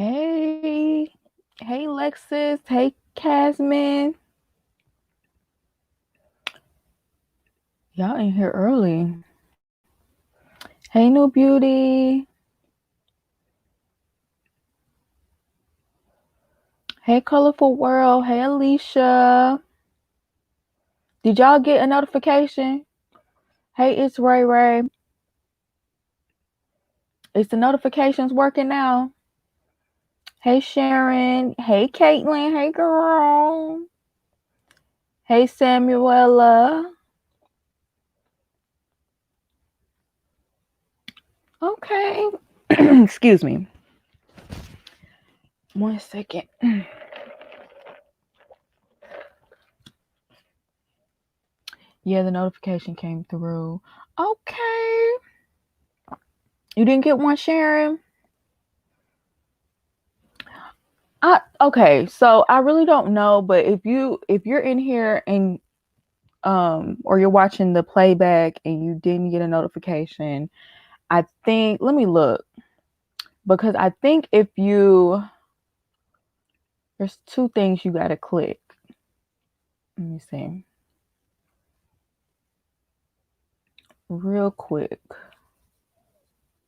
Hey, hey Lexus, hey Casman. Y'all in here early. Hey New Beauty. Hey Colorful World. Hey Alicia. Did y'all get a notification? Hey, it's Ray Ray. Is the notifications working now? Hey Sharon. Hey Caitlin. Hey girl. Hey Samuela. Okay. Excuse me. 1 second. Yeah, the notification came through. Okay. You didn't get one, Sharon? Okay, so I really don't know, but if you're in here and or you're watching the playback and you didn't get a notification, I think let me look. Because I think if there's two things you gotta click. Let me see. Real quick.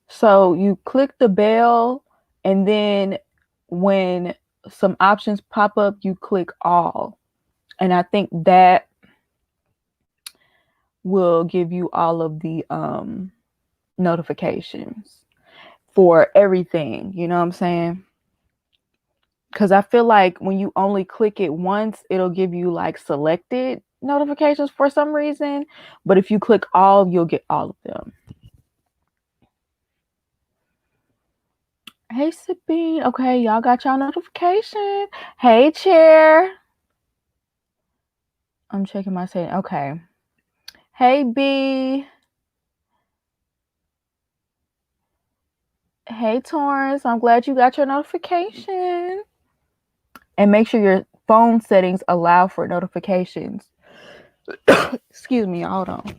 So you click the bell and then when some options pop up, you click all. And I think that will give you all of the notifications for everything. You know what I'm saying? Because I feel like when you only click it once, it'll give you like selected notifications for some reason. But if you click all, you'll get all of them. Hey, Sabine. Okay, y'all got y'all notification. Hey, Chair. I'm checking my setting. Okay. Hey, B. Hey, Torrance. I'm glad you got your notification. And make sure your phone settings allow for notifications. Excuse me. Hold on.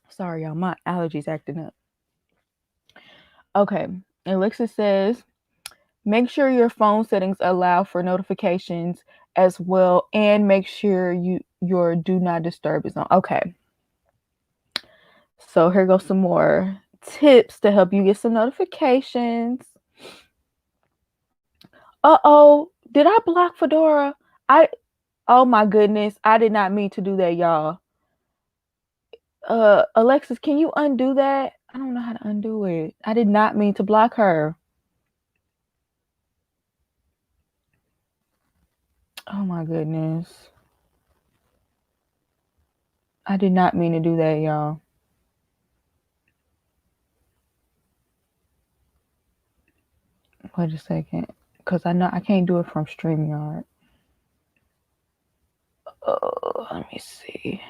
Sorry, y'all. My allergies acting up. Okay. Alexa says, make sure your phone settings allow for notifications as well, and make sure your do not disturb is on. Okay. So here goes some more tips to help you get some notifications. Uh-oh. Did I block Fedora? Oh my goodness. I did not mean to do that, y'all. Alexis, can you undo that? I don't know how to undo it. I did not mean to block her. Oh my goodness. I did not mean to do that, y'all. Wait a second. Because I know I can't do it from StreamYard. Let me see.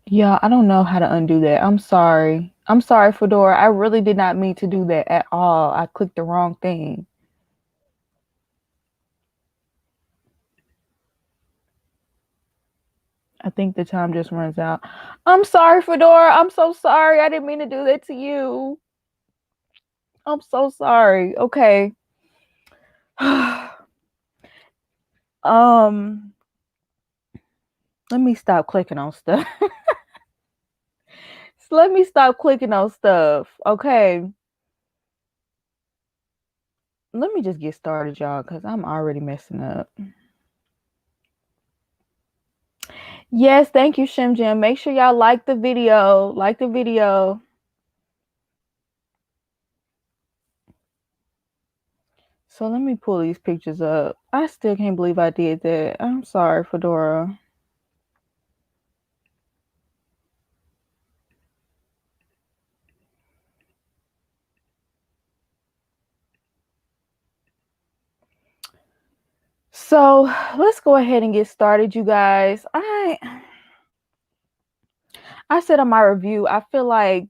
Yeah, I don't know how to undo that. I'm sorry. I'm sorry, Fedora. I really did not mean to do that at all. I clicked the wrong thing. I think the time just runs out. I'm sorry, Fedora. I'm so sorry. I didn't mean to do that to you. I'm so sorry. Okay. Let me stop clicking on stuff. Let me stop clicking on stuff. Okay. Let me just get started, y'all, because I'm already messing up. Yes, thank you, Shim Jim. Make sure y'all like the video. Like the video. So let me pull these pictures up. I still can't believe I did that. I'm sorry, Fedora. So let's go ahead and get started, you guys. I said on my review, I feel like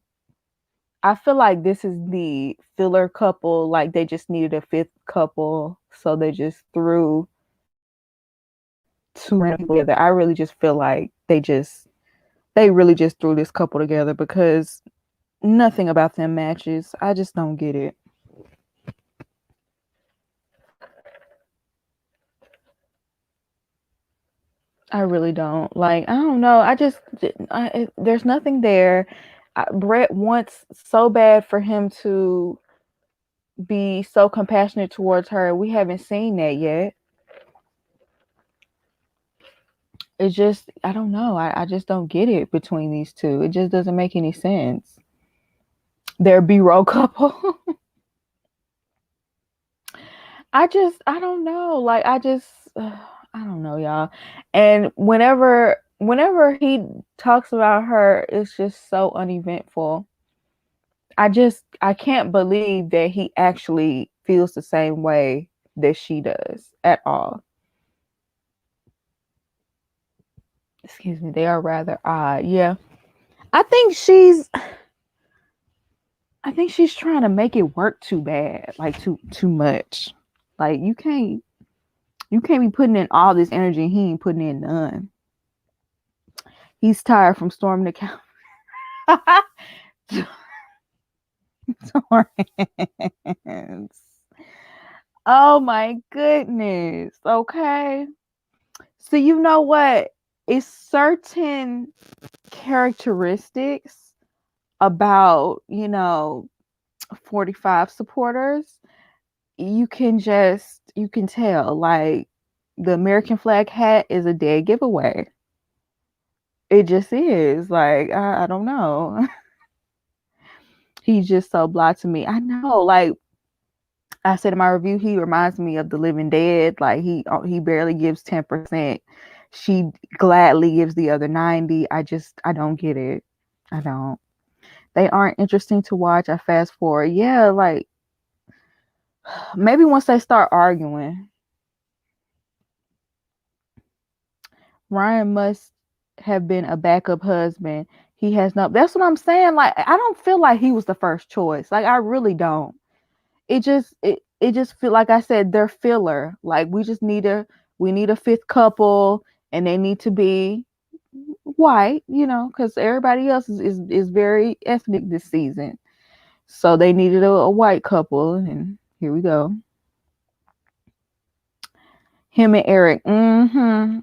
I feel like this is the filler couple. Like they just needed a fifth couple, so they just threw two random people together. I really just feel like they really just threw this couple together because nothing about them matches. I just don't get it. I really don't. Like, I don't know. There's nothing there. Brett wants so bad for him to be so compassionate towards her. We haven't seen that yet. It's just, I don't know. I just don't get it between these two. It just doesn't make any sense. Their B-roll couple. I don't know. Like, I don't know, y'all. And whenever he talks about her, it's just so uneventful. I can't believe that he actually feels the same way that she does at all. Excuse me, they are rather odd. Yeah. I think she's trying to make it work too bad, like too much. Like you can't be putting in all this energy and he ain't putting in none. He's tired from storming the couch. Oh my goodness. Okay. So you know what? It's certain characteristics about, 45 supporters. You can tell, like, the American flag hat is a dead giveaway. It just is. Like, I don't know. He's just so blah to me. I know, like I said in my review, he reminds me of the living dead. Like he barely gives 10%. She gladly gives the other 90. I don't get it. I don't. They aren't interesting to watch. I fast forward. Yeah, like maybe once they start arguing. Ryan must have been a backup husband. He has no. That's what I'm saying. Like I don't feel like he was the first choice. Like I really don't. It just feel like I said they're filler. Like we need a fifth couple, and they need to be white, because everybody else is very ethnic this season. So they needed a white couple, and here we go. Him and Eric. Mm-hmm.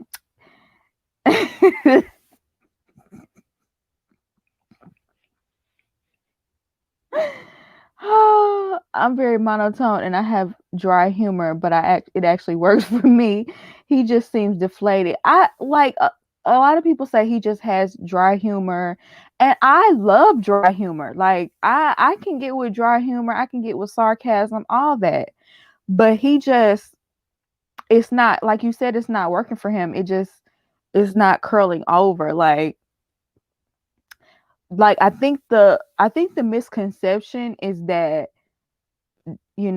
I'm very monotone and I have dry humor, but it actually works for me. He just seems deflated. I like a lot of people say he just has dry humor, and I love dry humor. Like I can get with dry humor, I can get with sarcasm, all that. But it's not, like you said, it's not working for him. It's not curling over. Like I think the misconception is that you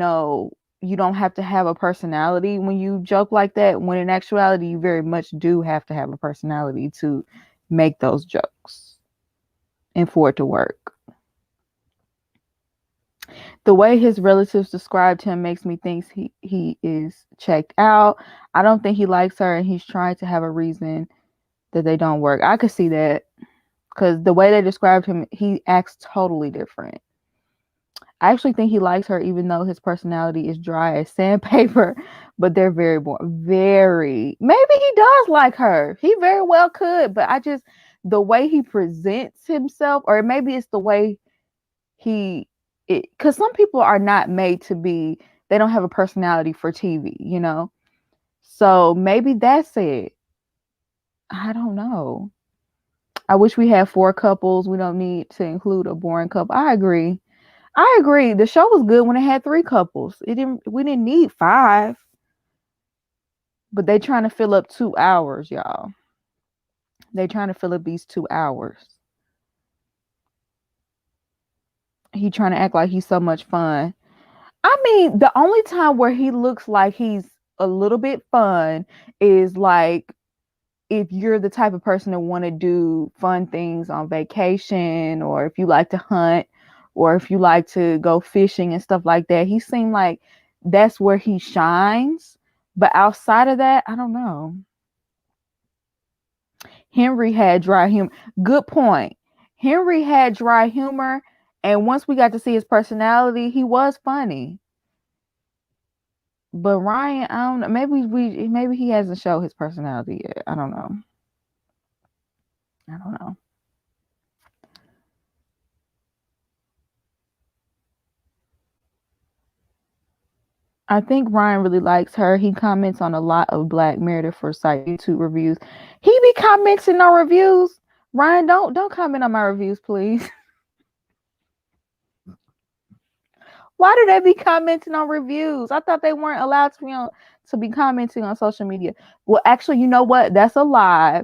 don't have to have a personality when you joke like that, when in actuality you very much do have to have a personality to make those jokes and for it to work. The way his relatives described him makes me think he is checked out. I don't think he likes her, and he's trying to have a reason that they don't work. I could see that, because the way they described him, he acts totally different. I actually think he likes her, even though his personality is dry as sandpaper, but they're very boring. Maybe he does like her. He very well could, but the way he presents himself, or maybe it's the way because some people are not made to be, they don't have a personality for TV, So maybe that's it. I don't know. I wish we had 4 couples. We don't need to include a boring couple. I agree. The show was good when it had 3 couples. We didn't need 5. But they trying to fill up 2 hours, y'all. They trying to fill up these 2 hours. He trying to act like he's so much fun. I mean, the only time where he looks like he's a little bit fun is like if you're the type of person that want to do fun things on vacation, or if you like to hunt, or if you like to go fishing and stuff like that. He seemed like that's where he shines. But outside of that, I don't know. Henry had dry humor. Good point. Henry had dry humor, and once we got to see his personality, he was funny. But Ryan, I don't know. Maybe he hasn't shown his personality yet. I don't know. I think Ryan really likes her. He comments on a lot of Black Meredith for site YouTube reviews. He be commenting on reviews. Ryan, don't comment on my reviews, please. Why do they be commenting on reviews? I thought they weren't allowed to be commenting on social media. Well, actually, you know what? That's a lie.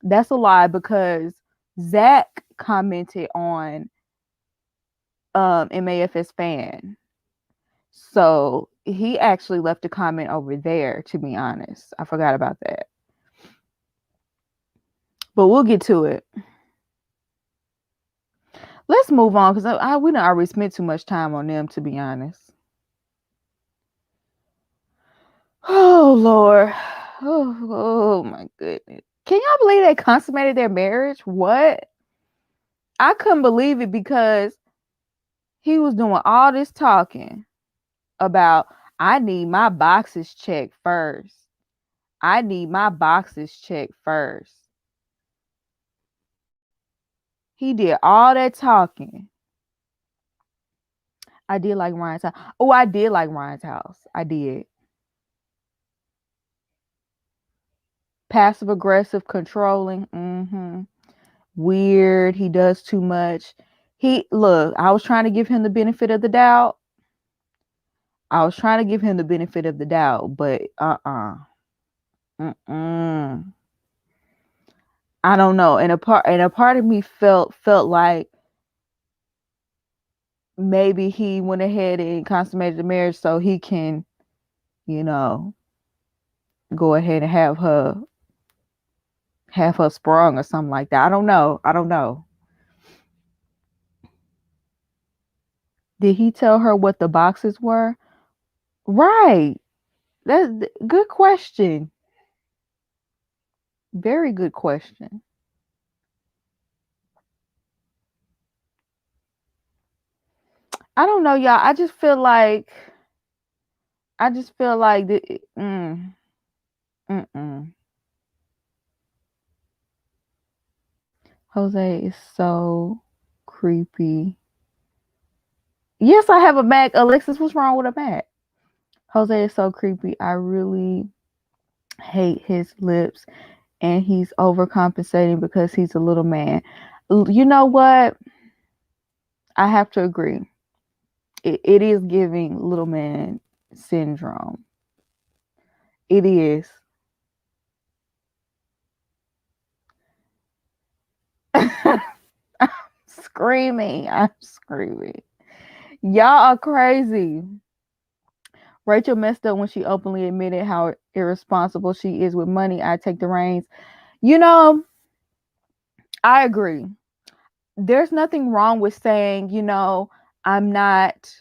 That's a lie because Zach commented on MAFS fan. So he actually left a comment over there, to be honest. I forgot about that. But we'll get to it. Let's move on because we done already spent too much time on them, to be honest. Oh, Lord. Oh my goodness. Can y'all believe they consummated their marriage? What? I couldn't believe it because he was doing all this talking about, I need my boxes checked first. I need my boxes checked first. He did all that talking. I did like Ryan's house. Oh, I did like Ryan's house. I did. Passive aggressive, controlling. Weird. He does too much. Look, I was trying to give him the benefit of the doubt. But I don't know. And a part of me felt like maybe he went ahead and consummated the marriage so he can, go ahead and have her sprung or something like that. I don't know. Did he tell her what the boxes were? Right. That's good question. Very good question. I don't know, y'all. I just feel like Jose is so creepy. Yes, I have a Mac. Alexis, what's wrong with a Mac? Jose is so creepy. I really hate his lips, and he's overcompensating because he's a little man. You know what? I have to agree. It is giving little man syndrome. It is. I'm screaming. Y'all are crazy. Rachel messed up when she openly admitted how irresponsible she is with money. I take the reins. I agree. There's nothing wrong with saying, I'm not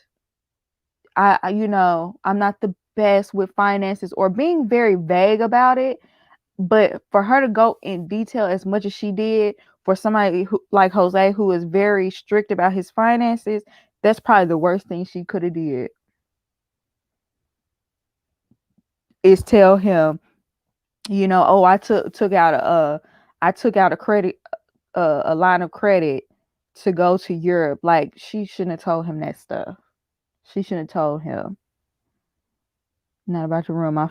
the best with finances, or being very vague about it. But for her to go in detail as much as she did for somebody who, like Jose, who is very strict about his finances, that's probably the worst thing she could have did. Is tell him, I took out a credit, a line of credit to go to Europe. Like, she shouldn't have told him that stuff. She shouldn't have told him. Not about to run my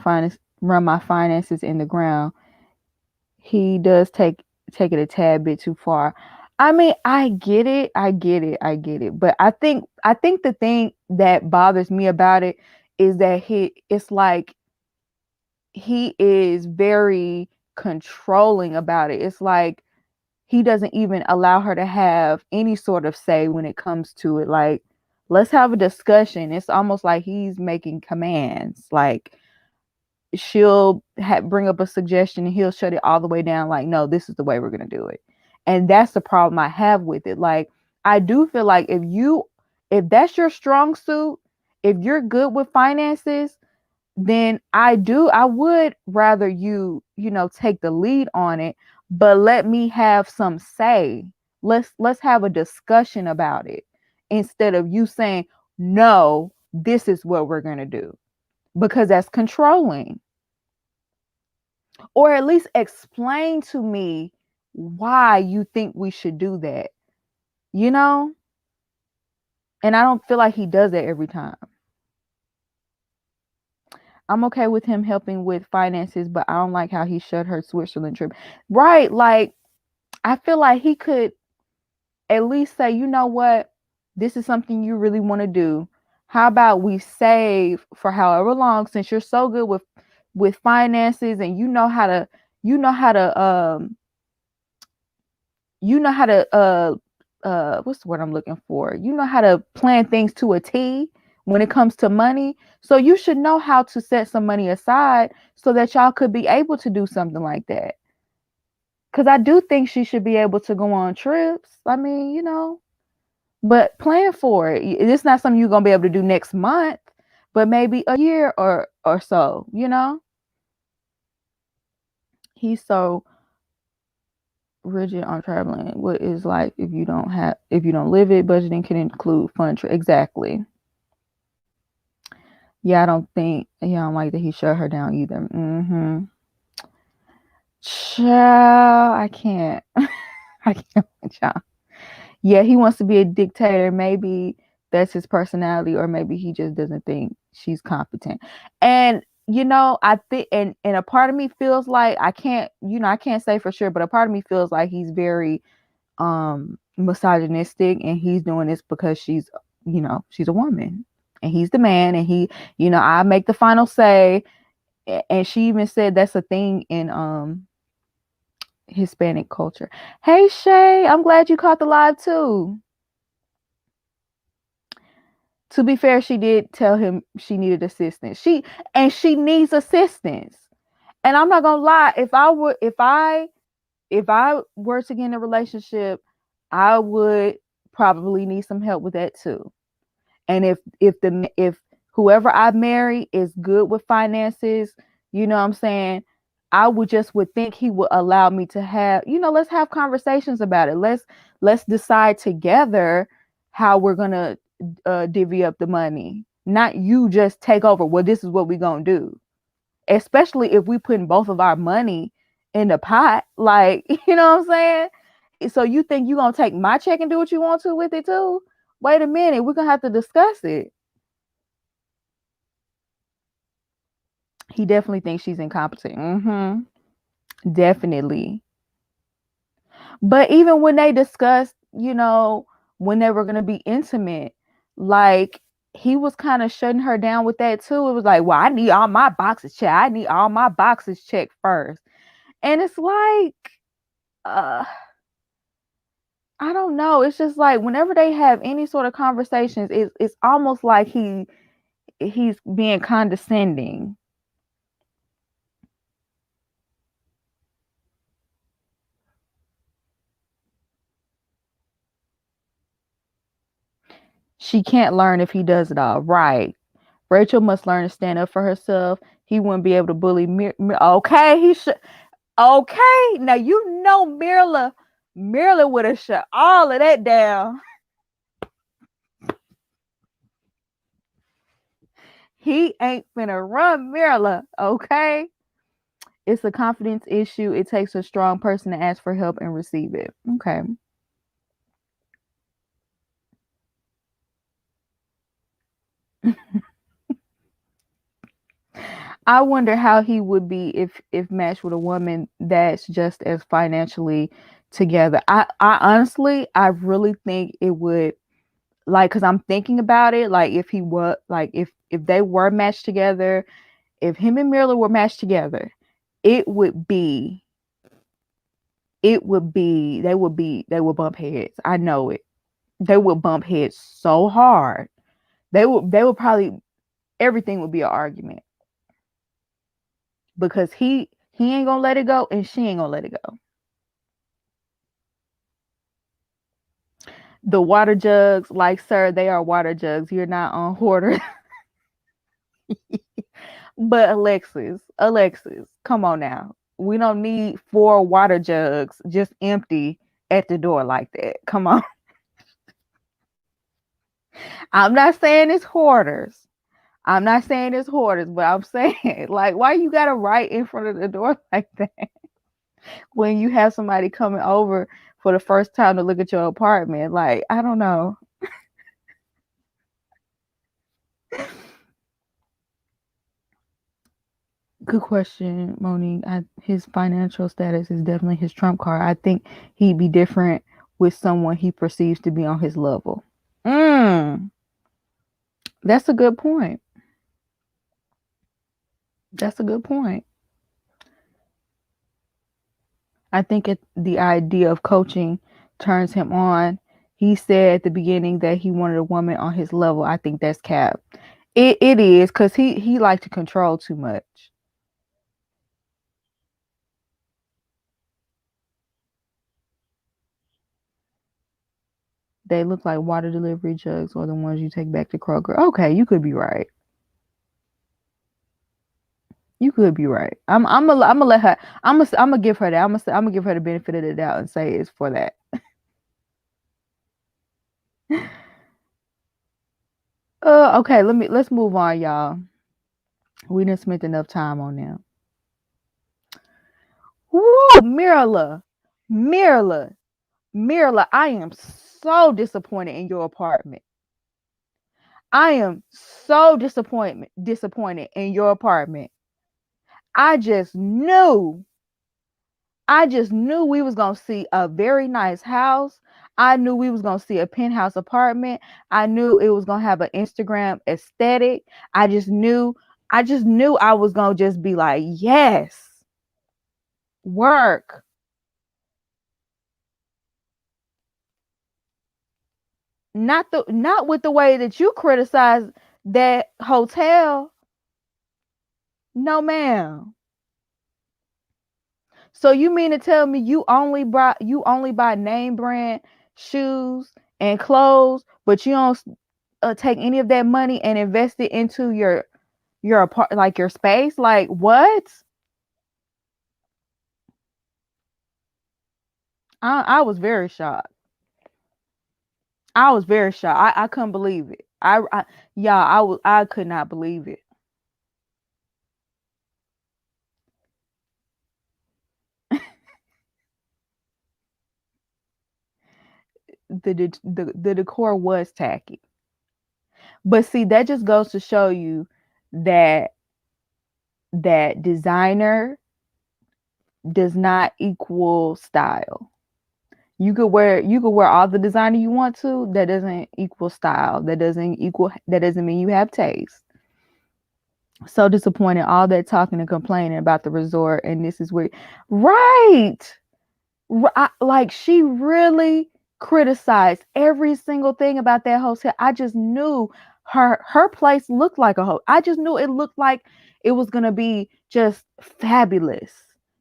finances in the ground. He does take it a tad bit too far. I mean, I get it. But I think the thing that bothers me about it is that it's like he is very controlling about it. It's like he doesn't even allow her to have any sort of say when it comes to it. Like, let's have a discussion. It's almost like he's making commands. Like, she'll bring up a suggestion and he'll shut it all the way down. Like, no, this is the way we're going to do it. And that's the problem I have with it. Like, I do feel like if you If that's your strong suit, if you're good with finances, then I would rather you take the lead on it, but let me have some say. Let's have a discussion about it instead of you saying, no, this is what we're going to do, because that's controlling. Or at least explain to me why you think we should do that, you know? And I don't feel like he does that every time. I'm okay with him helping with finances, but I don't like how he shut her Switzerland trip. Right. Like, I feel like he could at least say, you know what? This is something you really want to do. How about we save for however long, since you're so good with finances and you know how to what's the word I'm looking for? You know how to plan things to a T when it comes to money. So you should know how to set some money aside so that y'all could be able to do something like that. Because I do think she should be able to go on trips. I mean, but plan for it. It's not something you're going to be able to do next month, but maybe a year or so, He's so rigid on traveling. What is life if you don't live it? Budgeting can include fun trip. Exactly. Yeah, I don't like that he shut her down either. Child, I can't. I can't, child. Yeah, he wants to be a dictator. Maybe that's his personality, or maybe he just doesn't think she's competent. And I think, and a part of me feels like I can't say for sure, but a part of me feels like he's very misogynistic, and he's doing this because she's a woman and he's the man, and I make the final say. And she even said that's a thing in Hispanic culture. Hey Shay, I'm glad you caught the live too. To be fair, she did tell him she needed assistance. She needs assistance. And I'm not gonna lie, if I were to get in a relationship, I would probably need some help with that too. And if whoever I marry is good with finances, you know what I'm saying, would think he would allow me to have, let's have conversations about it. Let's decide together how we're gonna divvy up the money. Not you just take over. Well, this is what we're gonna do. Especially if we putting both of our money in the pot, like, you know what I'm saying? So you think you're gonna take my check and do what you want to with it too? Wait a minute, we're gonna have to discuss it. He definitely thinks she's incompetent. Definitely. But even when they discussed, when they were gonna be intimate, like, he was kind of shutting her down with that too. It was like, well, I need all my boxes checked. I need all my boxes checked first. And it's like, uh, I don't know. It's just like whenever they have any sort of conversations, it's almost like he's being condescending. She can't learn if he does it all. Right. Rachel must learn to stand up for herself. He wouldn't be able to bully Okay, he should. Okay, now Myrla would have shut all of that down. He ain't finna run Myrla. Okay. It's a confidence issue. It takes a strong person to ask for help and receive it. Okay. I wonder how he would be if matched with a woman that's just as financially together. I honestly, I really think it would, like, because I'm thinking about it, like, if he were, like, if they were matched together, if him and Myrla were matched together, it would be they would bump heads. I know it. They would bump heads so hard. They would probably, everything would be an argument, because he ain't gonna let it go, and she ain't gonna let it go. The water jugs, like, sir, they are water jugs. You're not on hoarder. But Alexis, come on now. We don't need 4 water jugs just empty at the door like that. Come on. I'm not saying it's hoarders. But I'm saying, like, why you gotta write in front of the door like that when you have somebody coming over for the first time to look at your apartment? Like, I don't know. Good question, Monique. His financial status is definitely his trump card. I think he'd be different with someone he perceives to be on his level. That's a good point. I think the idea of coaching turns him on. He said at the beginning that he wanted a woman on his level. I think that's cap. It is, because he liked to control too much. They look like water delivery jugs or the ones you take back to Kroger. Okay, you could be right. I'm gonna let her. I'm gonna give her that. I'm gonna give her the benefit of the doubt and say it's for that. Okay. Let's move on, y'all. We didn't spend enough time on them. Woo, Myrla. I am so disappointed in your apartment. I am so disappointed in your apartment. I just knew we was gonna see a very nice house. I knew we was gonna see a penthouse apartment. I knew it was gonna have an Instagram aesthetic. I just knew I was gonna just be like, yes, work. Not with the way that you criticize that hotel. No, ma'am. So you mean to tell me you only buy name brand shoes and clothes, but you don't take any of that money and invest it into your like your space? Like, what? I was very shocked. I couldn't believe it. I could not believe it. The decor was tacky. But see, that just goes to show you that designer does not equal style. You could wear all the designer you want to. That doesn't equal style. That doesn't mean you have taste. So disappointed. All that talking and complaining about the resort, and this is where, right? Like, she really criticized every single thing about that hotel. I just knew her place looked like a hotel. I just knew it looked like it was gonna be just fabulous.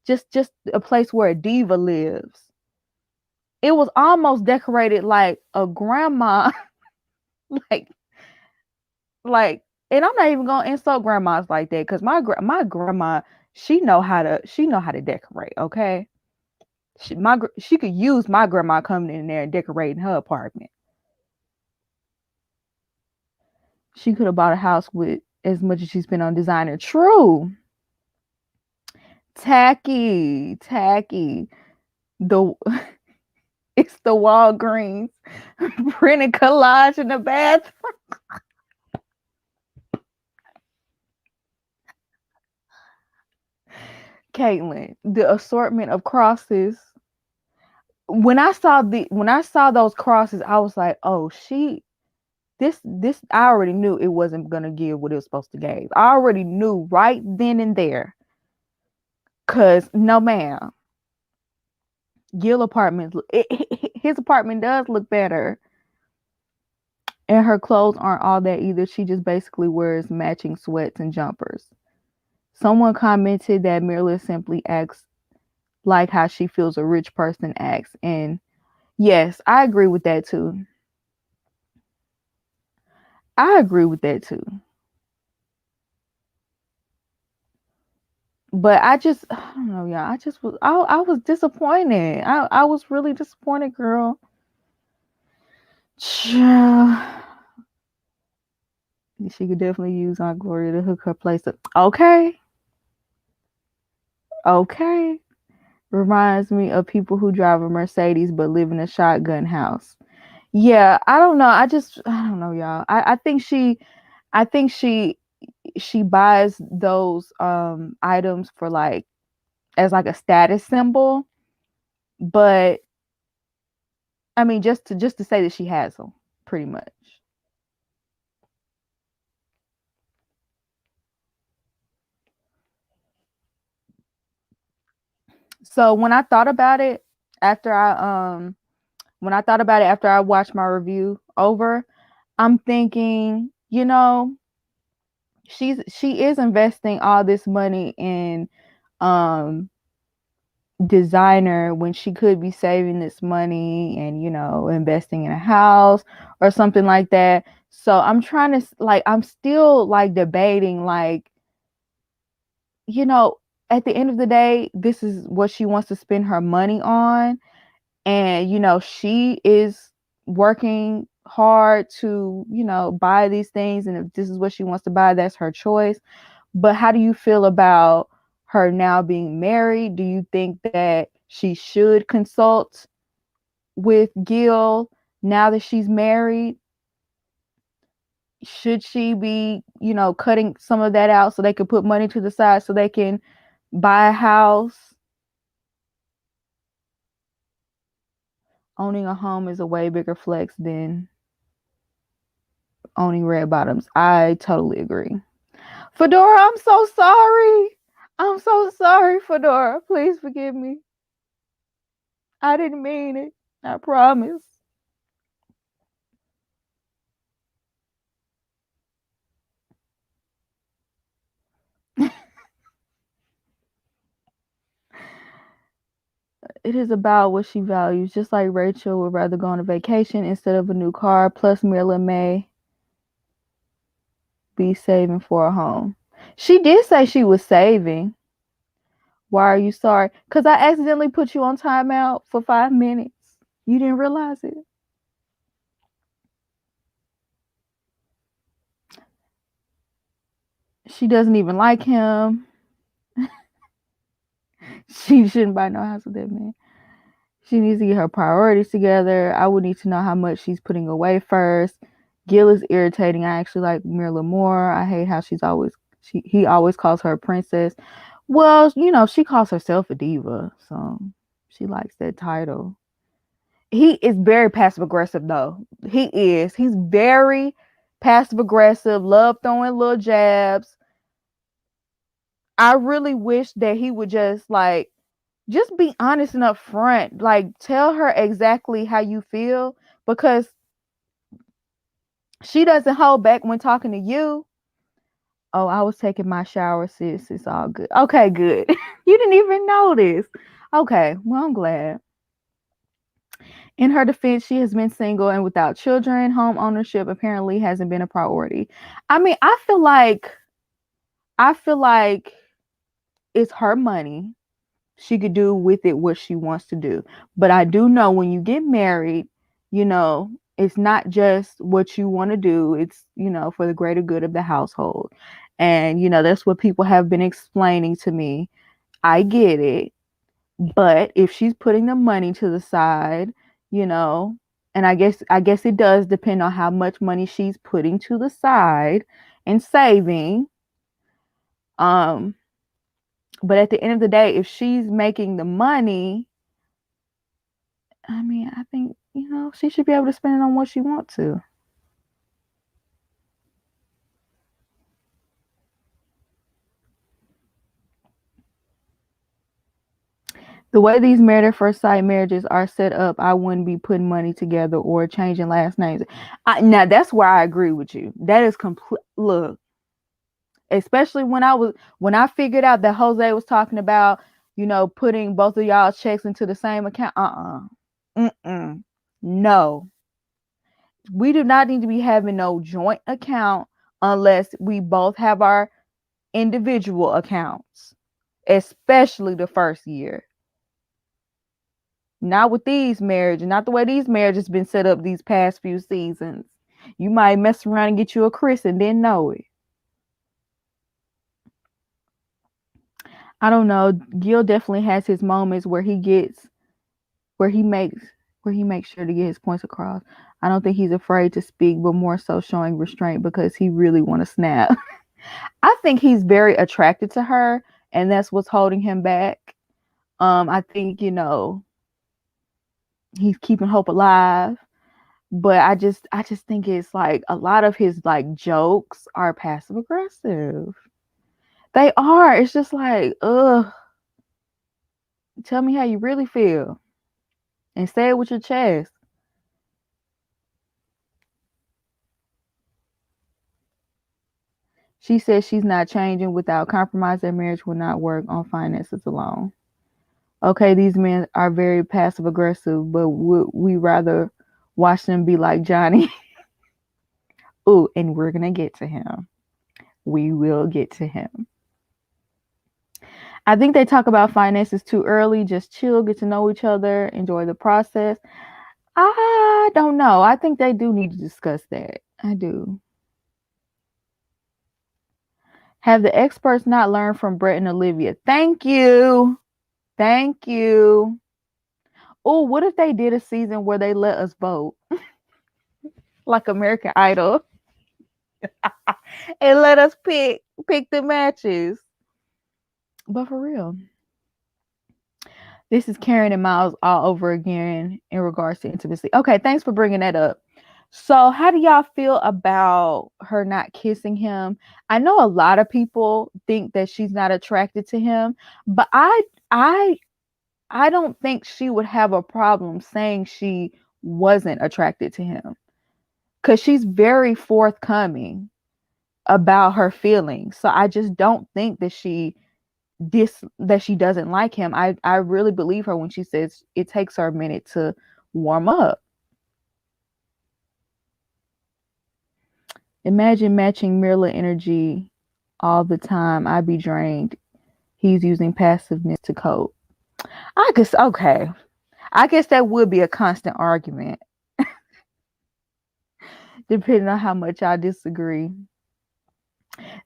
Just a place where a diva lives. It was almost decorated like a grandma, like and I'm not even gonna insult grandmas like that, because my grandma, she know how to decorate. Okay, she could use my grandma coming in there and decorating her apartment. She could have bought a house with as much as she spent on designer. True. Tacky. The It's the Walgreens printed collage in the bathroom. Caitlin, the assortment of crosses. When I saw those crosses, I was like, oh, this I already knew it wasn't gonna give what it was supposed to give. I already knew right then and there. Cause no, ma'am. Gil apartment, his apartment does look better. And her clothes aren't all that either. She just basically wears matching sweats and jumpers. Someone commented that Myrla simply acts like how she feels a rich person acts. And yes, I agree with that too. I agree with that too. But I don't know, y'all. I was disappointed. I was really disappointed, girl. Child. She could definitely use Aunt Gloria to hook her place up. Okay. Okay. Reminds me of people who drive a Mercedes but live in a shotgun house. Yeah, I don't know. I don't know, y'all. I think she buys those items for like as like a status symbol, but I mean just to say that she has them, pretty much. So after I when I thought about it after I watched my review over, I'm thinking, she is investing all this money in um designer when she could be saving this money and investing in a house or something like that. So I'm trying to like I'm still like debating like you know at the end of the day this is what she wants to spend her money on, and she is working hard to buy these things, and if this is what she wants to buy, that's her choice. But how do you feel about her now being married? Do you think that she should consult with Gil now that she's married? Should she be, cutting some of that out so they could put money to the side so they can buy a house? Owning a home is a way bigger flex than owning red bottoms. I totally agree. Fedora, I'm so sorry. I'm so sorry, Fedora. Please forgive me. I didn't mean it. I promise. It is about what she values. Just like Rachel would rather go on a vacation instead of a new car. Plus, Myrla may be saving for a home. She did say she was saving. Why are you sorry? Because I accidentally put you on timeout for 5 minutes. You didn't realize it. She doesn't even like him. She shouldn't buy no house with that man. She needs to get her priorities together. I would need to know how much she's putting away first. Gil is irritating. I actually like Myrla more. I hate how he always calls her a princess. Well, she calls herself a diva, so she likes that title. He is very passive aggressive though. He is. He's very passive aggressive, love throwing little jabs. I really wish that he would just be honest and upfront. Like tell her exactly how you feel, because she doesn't hold back when talking to you. Oh, I was taking my shower, sis. It's all good. Okay, good. You didn't even notice. Okay, well, I'm glad. In her defense, she has been single and without children. Home ownership apparently hasn't been a priority. I mean, I feel like it's her money. She could do with it what she wants to do. But I do know when you get married, it's not just what you want to do, it's, for the greater good of the household. And, that's what people have been explaining to me. I get it. But if she's putting the money to the side, you know, and I guess it does depend on how much money she's putting to the side and saving. Um, but at the end of the day, if she's making the money, I mean, I think, she should be able to spend it on what she wants to. The way these married at first sight marriages are set up, I wouldn't be putting money together or changing last names. Now that's where I agree with you. That is complete. Look, especially when I figured out that Jose was talking about, putting both of y'all checks into the same account. Mm-mm. No. We do not need to be having no joint account unless we both have our individual accounts, especially the first year. Not with these marriages, not the way these marriages been set up these past few seasons. You might mess around and get you a Chris and didn't know it. I don't know. Gil definitely has his moments where he makes sure to get his points across. I don't think he's afraid to speak, but more so showing restraint because he really want to snap. I think he's very attracted to her, and that's what's holding him back. I think, he's keeping hope alive, but I just think it's like a lot of his like jokes are passive aggressive. They are. It's just like, ugh. Tell me how you really feel, and say it with your chest. She says she's not changing. Without compromise, their marriage will not work on finances alone. Okay, these men are very passive aggressive, but would we rather watch them be like Johnny? Ooh, and we're gonna get to him. We will get to him. I think they talk about finances too early. Just chill, get to know each other, enjoy the process. I don't know. I think they do need to discuss that. I do. Have the experts not learned from Brett and Olivia? Thank you. Thank you. Oh, what if they did a season where they let us vote? Like American Idol. And let us pick the matches. But for real. This is Karen and Miles all over again in regards to intimacy. Okay, thanks for bringing that up. So how do y'all feel about her not kissing him? I know a lot of people think that she's not attracted to him, but I don't think she would have a problem saying she wasn't attracted to him, because she's very forthcoming about her feelings. So I just don't think that she doesn't like him. I really believe her when she says it takes her a minute to warm up. Imagine matching Myrla energy all the time. I'd be drained. He's using passiveness to cope. I guess, okay. I guess that would be a constant argument. Depending on how much I disagree.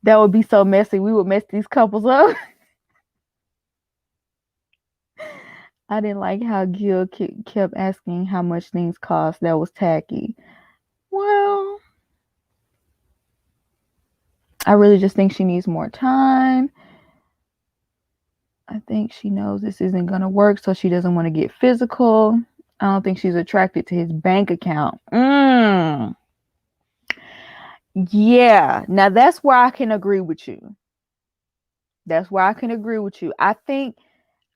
That would be so messy. We would mess these couples up. I didn't like how Gil kept asking how much things cost. That was tacky. Well, I really just think she needs more time. I think she knows this isn't going to work, so she doesn't want to get physical. I don't think she's attracted to his bank account. Yeah. Now, that's where I can agree with you. That's where I can agree with you. I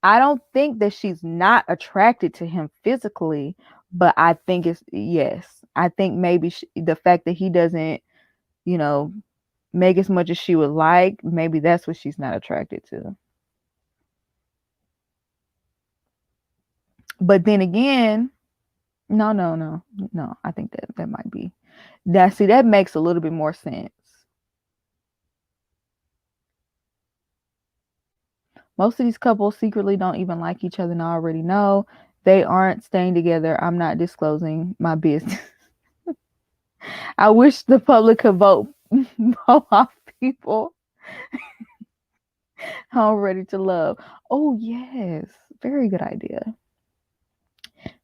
don't think that she's not attracted to him physically, but I think yes. I think maybe the fact that he doesn't, make as much as she would like, maybe that's what she's not attracted to. But then again, no. I think that might be. That makes a little bit more sense. Most of these couples secretly don't even like each other and I already know they aren't staying together. I'm not disclosing my business. I wish the public could vote off people I'm ready to love. Oh, yes. Very good idea.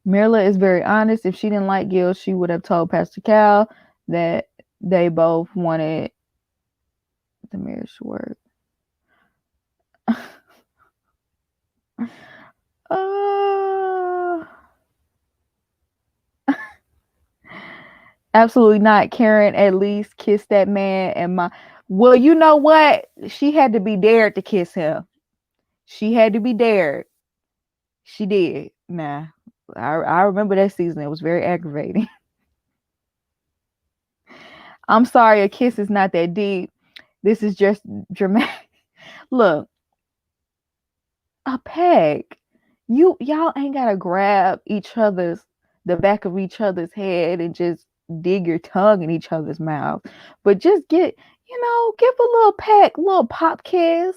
Myrla is very honest. If she didn't like Gil, she would have told Pastor Cal that they both wanted the marriage to work. Absolutely not. Karen at least kissed that man and well, you know what? She had to be dared to kiss him. She had to be dared. She did. Nah. I remember that season. It was very aggravating. I'm sorry, a kiss is not that deep. This is just dramatic. Look, a peg. Y'all ain't gotta grab the back of each other's head and just dig your tongue in each other's mouth, but just give a little peck, little pop kiss,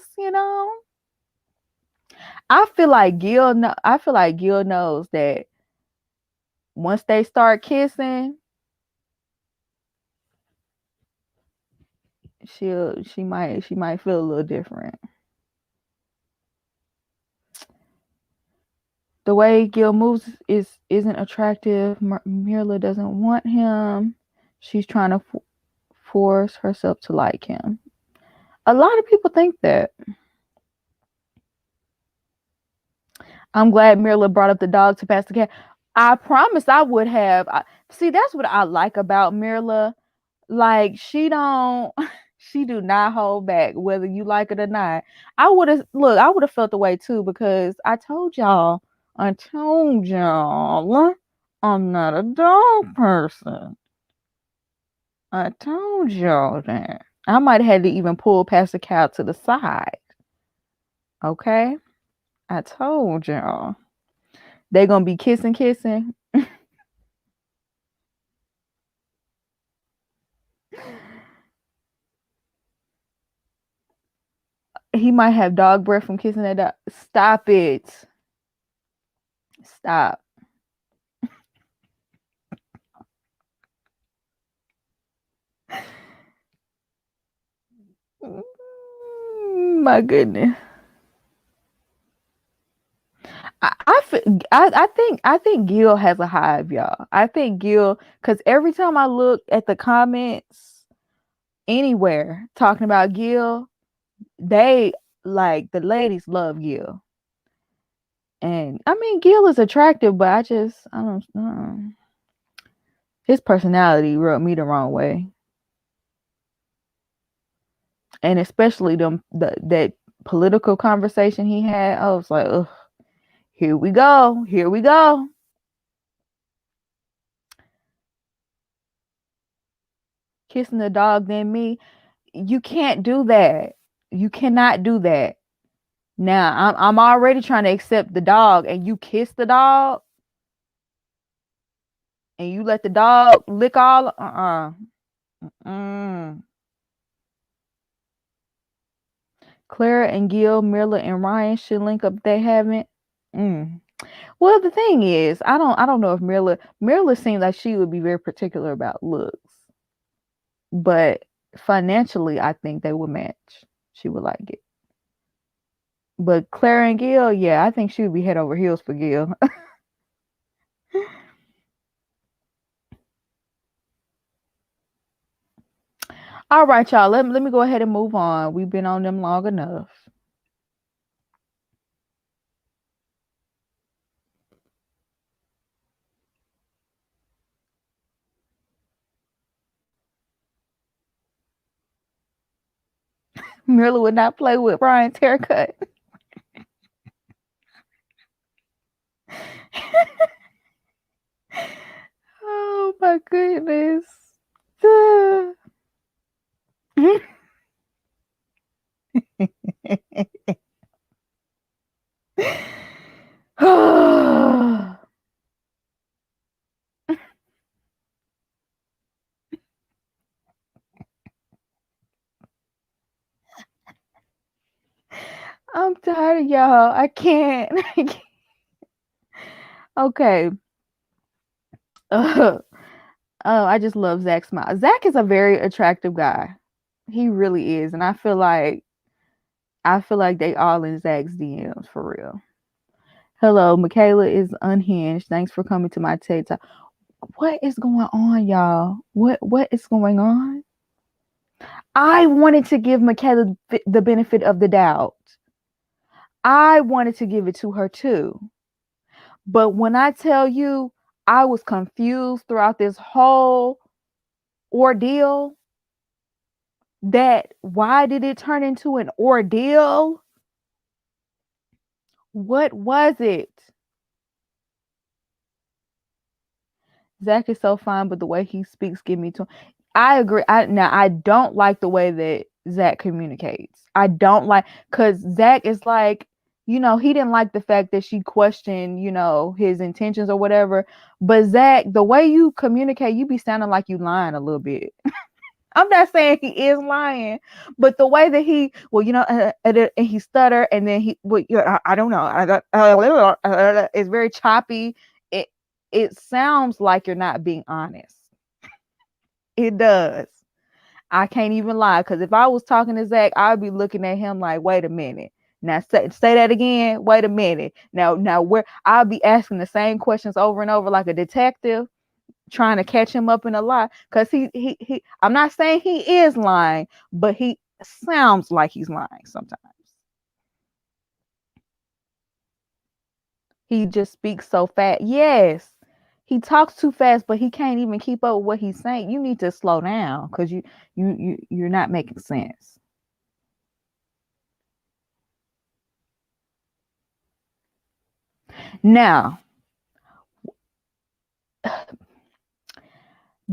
I feel like Gil knows that once they start kissing, she might feel a little different. The way Gil moves isn't attractive. Myrla doesn't want him. She's trying to force herself to like him. A lot of people think that. I'm glad Myrla brought up the dog to pass the cat. I promise I would have. See, that's what I like about Myrla. Like, she do not hold back, whether you like it or not. I would have felt the way too, because I told y'all, I'm not a dog person. I told y'all that. I might have had to even pull Pastor Cal to the side. Okay? I told y'all. They gonna be kissing. He might have dog breath from kissing that dog. Stop it. Stop. My goodness. I think Gil has a hive, y'all. I think Gil, because every time I look at the comments anywhere talking about Gil, they the ladies love Gil. And I mean, Gil is attractive, but I don't know. His personality rubbed me the wrong way. And especially that political conversation he had, I was like, ugh, here we go. Kissing the dog, then me. You can't do that. You cannot do that. Now, I'm already trying to accept the dog, and you kiss the dog, and you let the dog lick all. Clara and Gil, Myrla and Ryan should link up if they haven't. Well, the thing is, I don't know if Myrla seems like she would be very particular about looks, but financially, I think they would match. She would like it. But Clara and Gil, yeah, I think she would be head over heels for Gil. All right, y'all. Let me go ahead and move on. We've been on them long enough. Myrla would not play with Ryan's haircut. Oh my goodness. I'm tired of y'all. I can't. Okay. Oh, I just love Zach's smile. Zach is a very attractive guy. He really is. And I feel like they all in Zach's DMs for real. Hello, Michaela is unhinged. Thanks for coming to my TED Talk. What is going on, y'all? What is going on? I wanted to give Michaela the benefit of the doubt. I wanted to give it to her too. But when I tell you, I was confused throughout this whole ordeal. That why did it turn into an ordeal? What was it? Zach is so fine, but the way he speaks give me to. I agree. I don't like the way that Zach communicates. I don't like, because Zach is like, he didn't like the fact that she questioned, his intentions or whatever. But Zach, the way you communicate, you be sounding like you lying a little bit. I'm not saying he is lying, but the way that he, and he stutter, and then I don't know, it's very choppy. It sounds like you're not being honest. It does. I can't even lie, because if I was talking to Zach, I'd be looking at him like, wait a minute. Now say that again. Wait a minute. Now where I'll be asking the same questions over and over like a detective, trying to catch him up in a lie. Because he I'm not saying he is lying, but he sounds like he's lying sometimes. He just speaks so fast. Yes. He talks too fast, but he can't even keep up with what he's saying. You need to slow down, because you're not making sense. Now,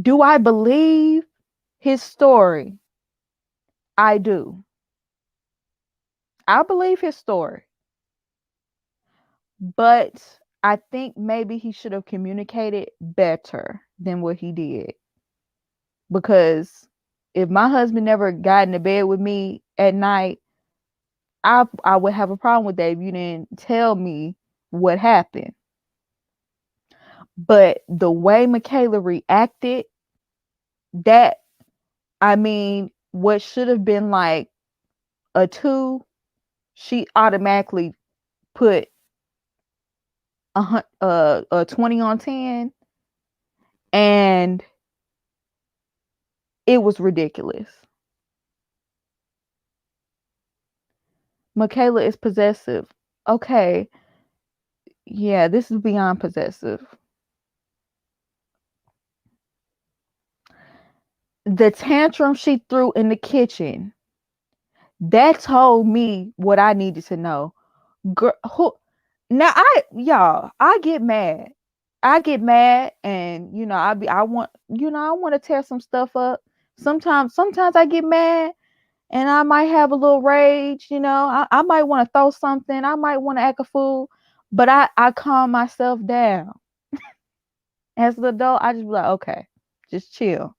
do I believe his story? I do. I believe his story. But I think maybe he should have communicated better than what he did. Because if my husband never got into bed with me at night, I would have a problem with that if you didn't tell me what happened. But the way Michaela reacted, that, what should have been like a 2, she automatically put a 20 on 10, and it was ridiculous. Michaela is possessive. Okay. Yeah, this is beyond possessive. The tantrum she threw in the kitchen, that told me what I needed to know. Girl, now I get mad. I get mad, and I want to tear some stuff up. Sometimes I get mad, and I might have a little rage. I might want to throw something. I might want to act a fool, but I calm myself down. As an adult, I just be like, okay, just chill.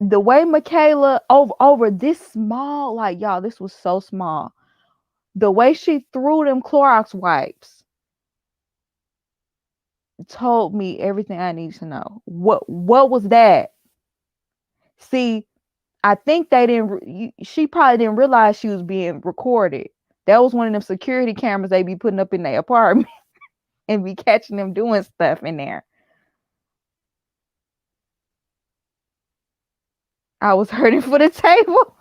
The way Michaela over this small, like, y'all, this was so small. The way she threw them Clorox wipes told me everything I needed to know. What was that? See, I think she probably didn't realize she was being recorded. That was one of them security cameras they be putting up in their apartment and be catching them doing stuff in there. I was hurting for the table.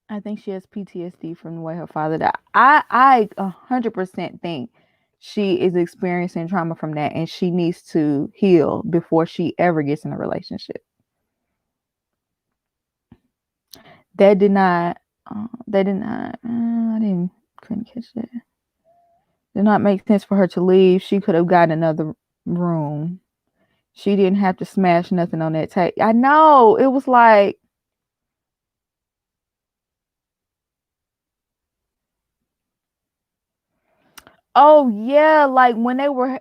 I think she has PTSD from the way her father died. I 100% think she is experiencing trauma from that, and she needs to heal before she ever gets in a relationship. That did not. I couldn't catch that. Did not make sense for her to leave. She could have gotten another room. She didn't have to smash nothing on that tape. I know, it was like, oh yeah, like when they were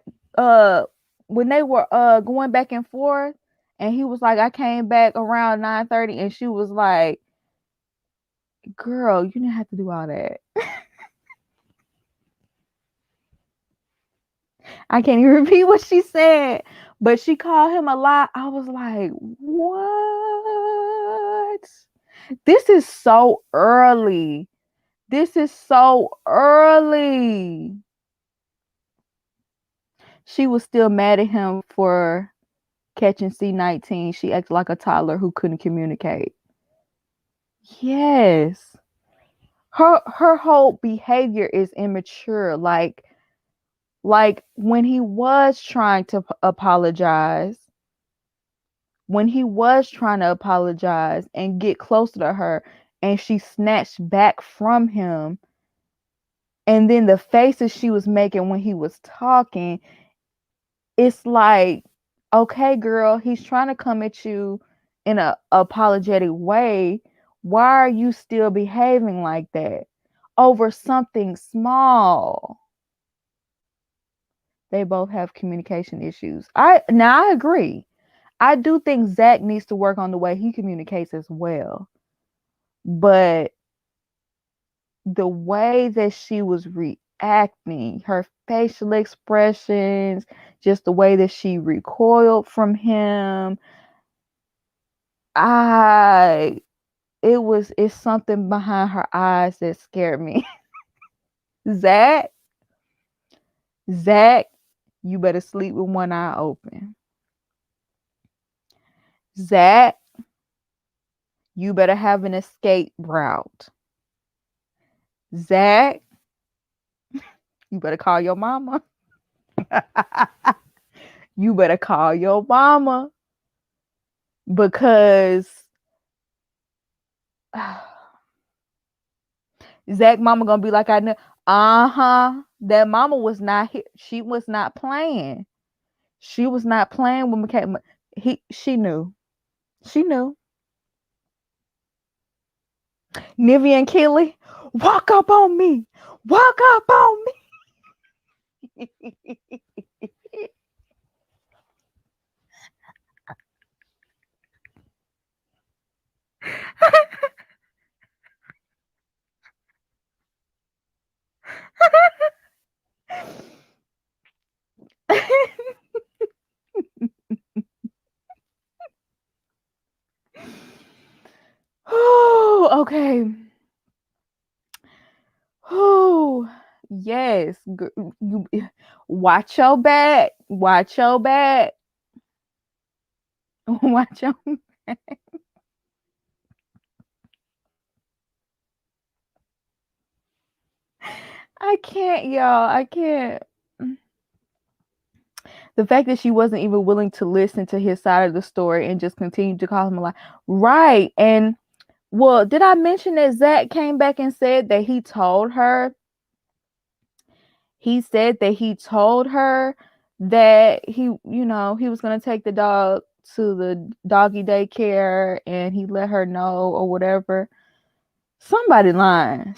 going back and forth, and he was like, I came back around 9:30, and she was like, girl, you didn't have to do all that. I can't even repeat what she said, but she called him a lie. I was like, what? This is so early. This is so early. She was still mad at him for catching C19. She acted like a toddler who couldn't communicate. Yes. Her whole behavior is immature. Like when he was trying to apologize, and get closer to her, and she snatched back from him, and then the faces she was making when he was talking, it's like, okay, girl, he's trying to come at you in a apologetic way, why are you still behaving like that over something small? They both have communication issues. I agree. I do think Zach needs to work on the way he communicates as well. But the way that she was reacting, her facial expressions, just the way that she recoiled from him, it's something behind her eyes that scared me. Zach, you better sleep with one eye open. Zach, you better have an escape route. Zach, you better call your mama. You better call your mama, because Zach mama gonna be like, I know. That mama was not here. She was not playing. She was not playing with Michaela. She knew. She knew. Nivea and Kelly, walk up on me. Walk up on me. Oh, okay. Oh, yes. You watch your back. Watch your back. Watch your back. I can't, y'all. I can't. The fact that she wasn't even willing to listen to his side of the story and just continued to call him a lie. Right. And well, did I mention that Zach came back and said that he told her? He said that he told her that he was going to take the dog to the doggy daycare, and he let her know or whatever. Somebody lying.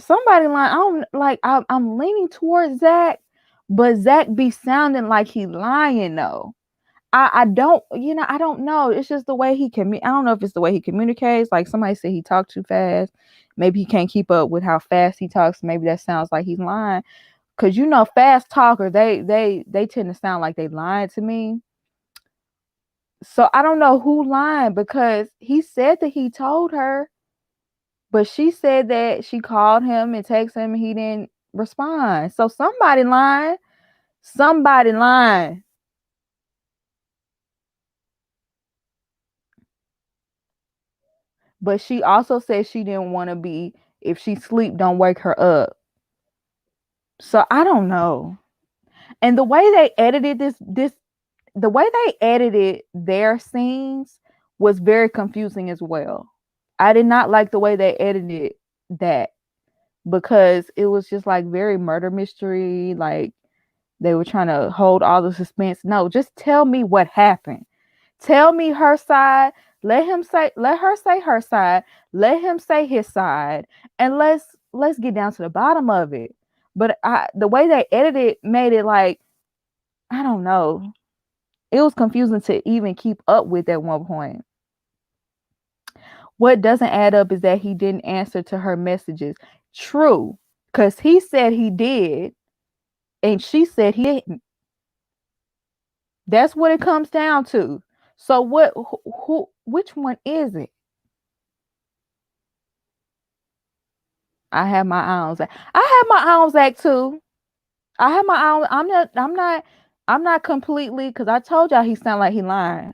I'm leaning towards Zach, but Zach be sounding like he lying though. I don't, I don't know. It's just the way he I don't know if it's the way he communicates. Like somebody said he talked too fast. Maybe he can't keep up with how fast he talks. Maybe that sounds like he's lying. Cause fast talker, they tend to sound like they lying to me. So I don't know who lying, because he said that he told her, but she said that she called him and texted him and he didn't respond. So somebody lying. Somebody lying. But she also said she didn't want to be, if she sleep, don't wake her up. So I don't know. And the way they edited the way they edited their scenes was very confusing as well. I did not like the way they edited that, because it was just like very murder mystery. Like they were trying to hold all the suspense. No, just tell me what happened. Tell me her side. Let her say her side. Let him say his side, and let's get down to the bottom of it. But the way they edited made it like, I don't know. It was confusing to even keep up with at one point. What doesn't add up is that he didn't answer to her messages. True, because he said he did, and she said he didn't. That's what it comes down to. So which one is it? I have my eye on Zach. I have my eye on Zach too. I have my eye on. I'm not completely, because I told y'all he sound like he lying.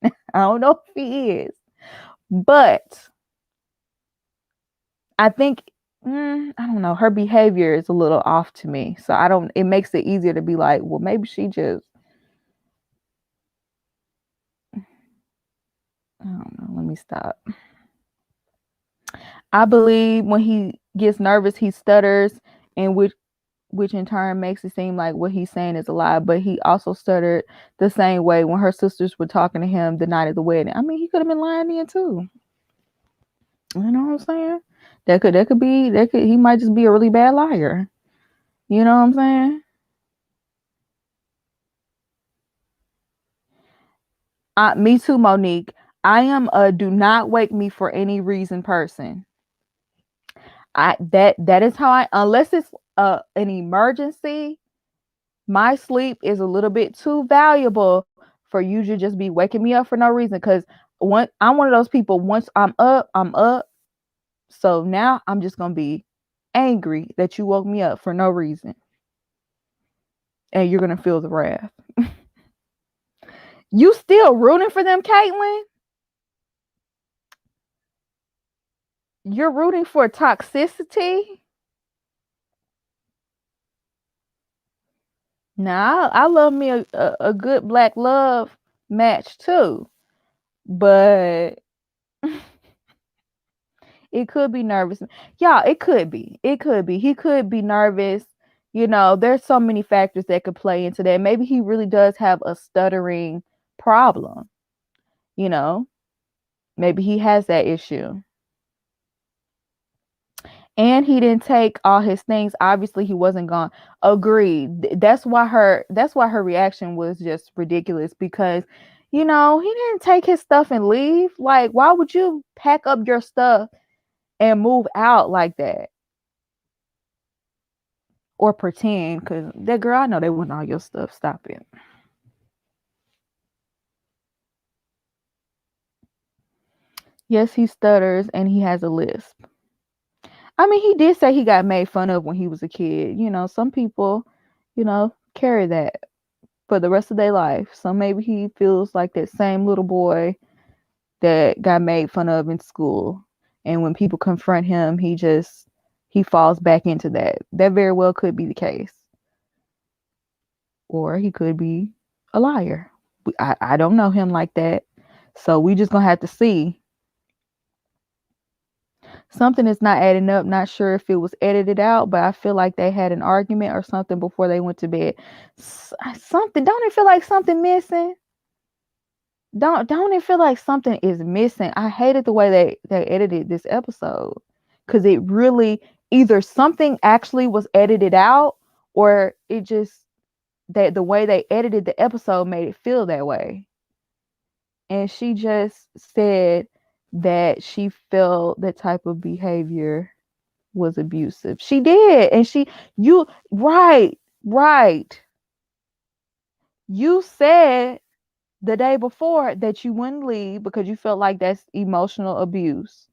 I don't know if he is, but I think I don't know. Her behavior is a little off to me, so I don't. It makes it easier to be like, well, maybe she just. I don't know. Let me stop. I believe when he gets nervous, he stutters, and which in turn makes it seem like what he's saying is a lie. But he also stuttered the same way when her sisters were talking to him the night of the wedding. I mean, he could have been lying then too. You know what I'm saying? He might just be a really bad liar. You know what I'm saying? Me too, Monique. I am a do not wake me for any reason person. That is how I, unless it's an emergency, my sleep is a little bit too valuable for you to just be waking me up for no reason. Because I'm one of those people. Once I'm up, I'm up. So now I'm just gonna be angry that you woke me up for no reason, and you're gonna feel the wrath. You still rooting for them, Caitlin? You're rooting for toxicity? Now, I love me a good black love match too, but it could be nervous. Yeah, it could be. It could be. He could be nervous. You know, there's so many factors that could play into that. Maybe he really does have a stuttering problem. You know, maybe he has that issue. And he didn't take all his things. Obviously, he wasn't gone. Agreed. That's why her reaction was just ridiculous, because he didn't take his stuff and leave. Like, why would you pack up your stuff and move out like that? Or pretend, because that girl, I know they want all your stuff. Stop it. Yes, he stutters and he has a lisp. I mean, he did say he got made fun of when he was a kid. Some people, carry that for the rest of their life. So maybe he feels like that same little boy that got made fun of in school. And when people confront him, he falls back into that. That very well could be the case. Or he could be a liar. I don't know him like that. So we just gonna have to see. Something is not adding up. Not sure if it was edited out, but I feel like they had an argument or something before they went to bed. Something, don't it feel like something missing? Don't it feel like something is missing? I hated the way they edited this episode, because it really, either something actually was edited out, or it just, that the way they edited the episode made it feel that way. And she just said that she felt that type of behavior was abusive. She did. And right. You said the day before that you wouldn't leave because you felt like that's emotional abuse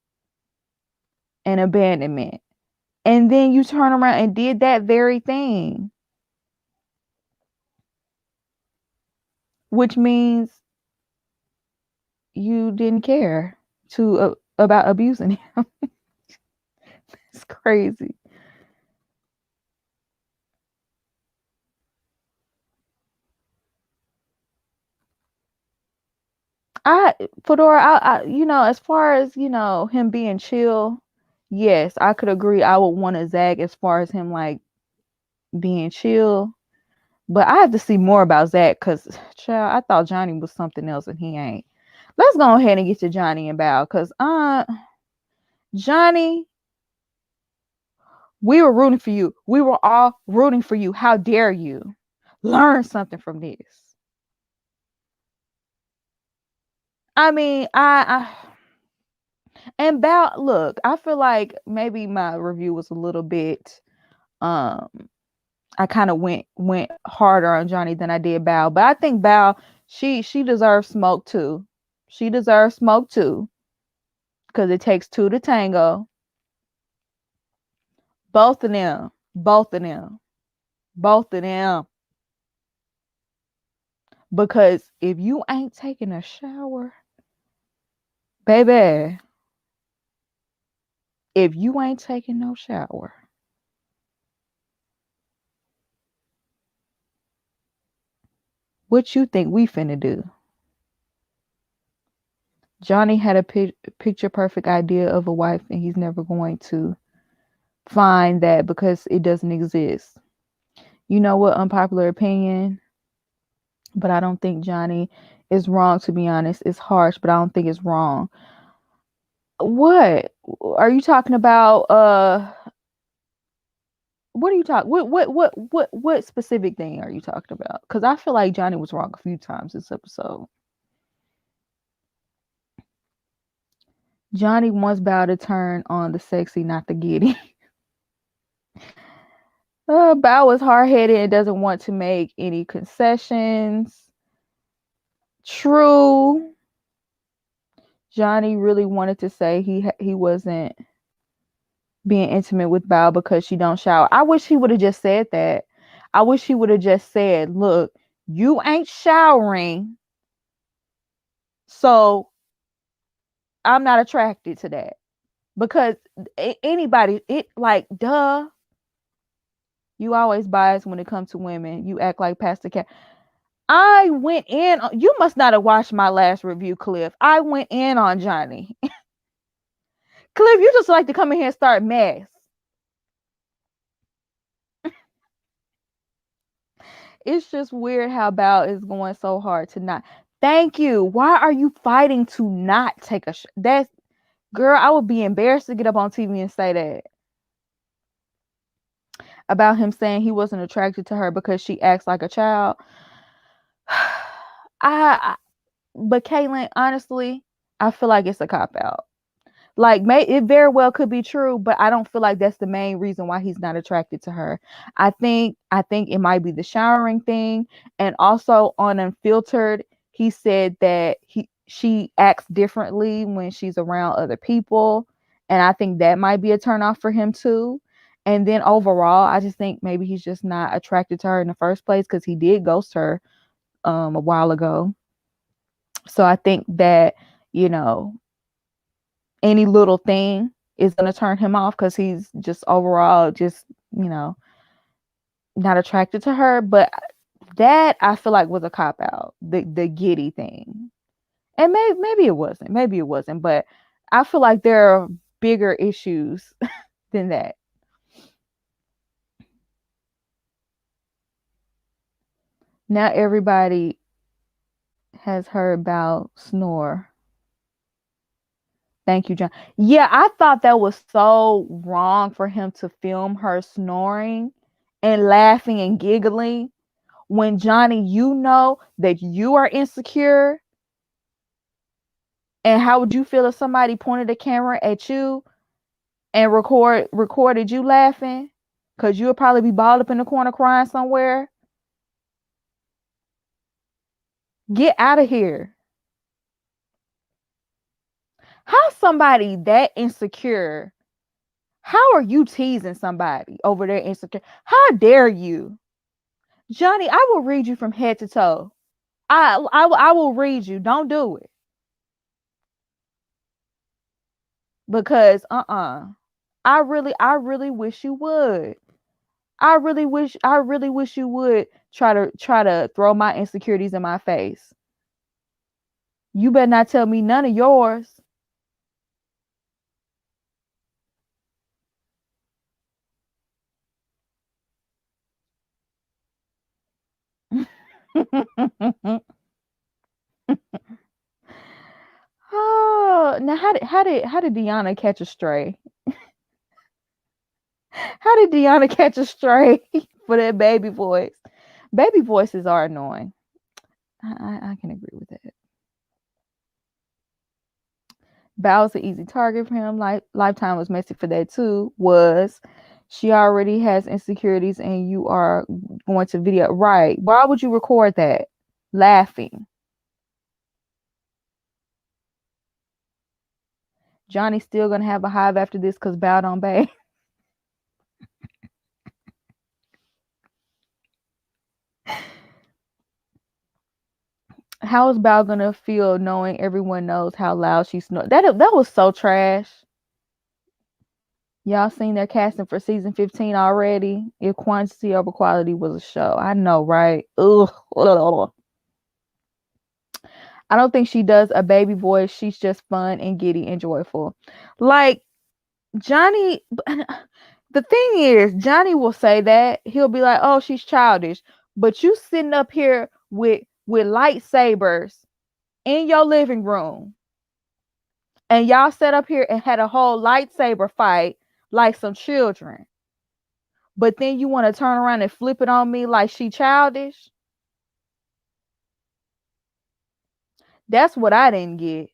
and abandonment. And then you turn around and did that very thing. Which means you didn't care about abusing him. It's crazy. Fedora, as far as, him being chill, yes, I could agree. I would want to zag as far as him like being chill. But I have to see more about Zach, because, child, I thought Johnny was something else and he ain't. Let's go ahead and get to Johnny and Bao, because Johnny, we were rooting for you. We were all rooting for you. How dare you? Learn something from this. I mean, and Bao, look, I feel like maybe my review was a little bit, I kind of went harder on Johnny than I did Bao. But I think Bao, she deserves smoke too. She deserves smoke too. Because it takes two to tango. Both of them. Both of them. Both of them. Because if you ain't taking a shower, baby, if you ain't taking no shower, what you think we finna do? Johnny had a picture perfect idea of a wife, and he's never going to find that because it doesn't exist. You know what? Unpopular opinion, but I don't think Johnny is wrong, to be honest. It's harsh, but I don't think it's wrong. What are you talking about? What are you talking? What specific thing are you talking about? Because I feel like Johnny was wrong a few times this episode. Johnny wants Bao to turn on the sexy, not the giddy. Bao is hard headed and doesn't want to make any concessions. True. Johnny really wanted to say he wasn't being intimate with Bao because she don't shower. I wish he would have just said that. I wish he would have just said, look, you ain't showering, so I'm not attracted to that. Because anybody, it like, duh. You always biased when it comes to women. You act like Pastor Cat. I went in on, you must not have watched my last review, Cliff. I went in on Johnny. Cliff, you just like to come in here and start mess. It's just weird how Bao is going so hard to not. Thank you. Why are you fighting to not take a that's girl, I would be embarrassed to get up on TV and say that. About him saying he wasn't attracted to her because she acts like a child. But Caitlin, honestly, I feel like it's a cop out. Like, it very well could be true, but I don't feel like that's the main reason why he's not attracted to her. I think it might be the showering thing, and also on Unfiltered, he said that she acts differently when she's around other people, and I think that might be a turnoff for him too. And then overall, I just think maybe he's just not attracted to her in the first place because he did ghost her a while ago. So I think that, you know, any little thing is going to turn him off because he's just overall just, you know, not attracted to her. But that I feel like was a cop out, the giddy thing. And maybe it wasn't, but I feel like there are bigger issues than that. Now everybody has heard about Snore. Thank you, John. Yeah, I thought that was so wrong for him to film her snoring and laughing and giggling when, Johnny, you know that you are insecure. And how would you feel if somebody pointed a camera at you and recorded you laughing? Because you would probably be balled up in the corner crying somewhere. Get out of here. How somebody that insecure? How are you teasing somebody over there insecure? How dare you? Johnny, I will read you from head to toe. I will read you. Don't do it. Because I really wish you would. I really wish you would try to throw my insecurities in my face. You better not tell me none of yours. Oh, now how did Deanna catch a stray? How did Deanna catch a stray for that baby voice? Baby voices are annoying. I can agree with that. Bao's an easy target for him. Lifetime was messy for that too. She already has insecurities and you are going to video, right? Why would you record that laughing? Johnny's still gonna have a hive after this because Bao don't bathe. How is Bao gonna feel knowing everyone knows how loud she snores? That was so trash. Y'all seen their casting for season 15 already? If quantity over quality was a show, I know, right? Ugh. I don't think she does a baby voice. She's just fun and giddy and joyful. Like Johnny, The thing is, Johnny will say that. He'll be like, "Oh, she's childish," but you sitting up here with lightsabers in your living room, and y'all sat up here and had a whole lightsaber fight like some children. But then you want to turn around and flip it on me like she childish? That's what I didn't get.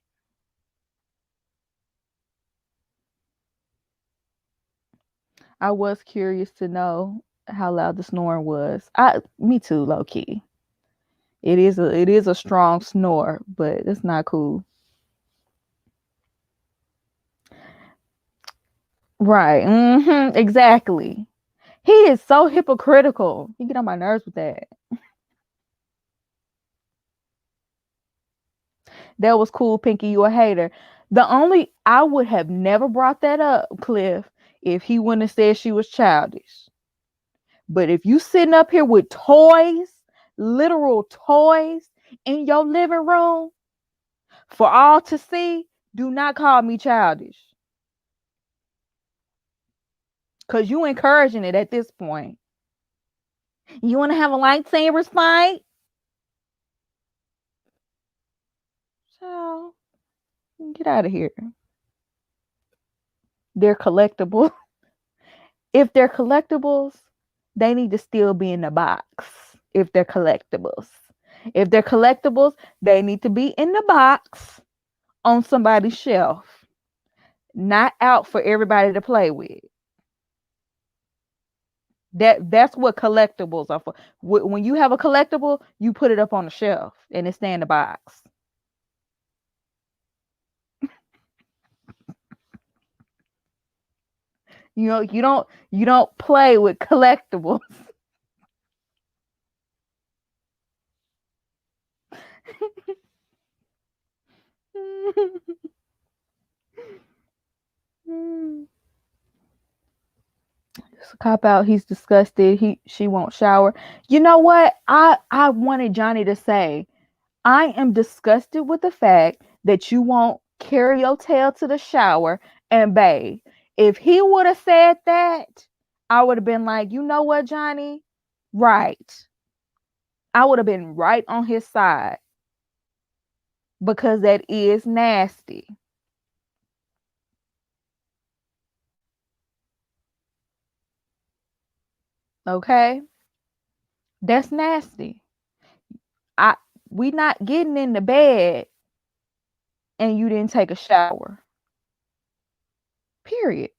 I was curious to know how loud the snoring was. Me too, low key. It is a strong snore, but it's not cool. Right. Exactly. He is so hypocritical. He get on my nerves with that. That was cool, Pinky. You a hater. I would have never brought that up, Cliff, if he wouldn't have said she was childish. But if you sitting up here with toys, literal toys in your living room for all to see, do not call me childish. Cause you encouraging it at this point. You want to have a lightsabers fight? So get out of here. They're collectible. If they're collectibles, they need to still be in the box. If they're collectibles. If they're collectibles, they need to be in the box on somebody's shelf, not out for everybody to play with. That's what collectibles are for. When you have a collectible, you put it up on the shelf and it stay in the box. You know, you don't play with collectibles. It's a cop out. He's disgusted. She won't shower. You know what? I wanted Johnny to say, I am disgusted with the fact that you won't carry your tail to the shower and bathe. If he would have said that, I would have been like, you know what, Johnny? Right. I would have been right on his side because that is nasty. Okay? That's nasty. I we not getting in the bed and you didn't take a shower. Period.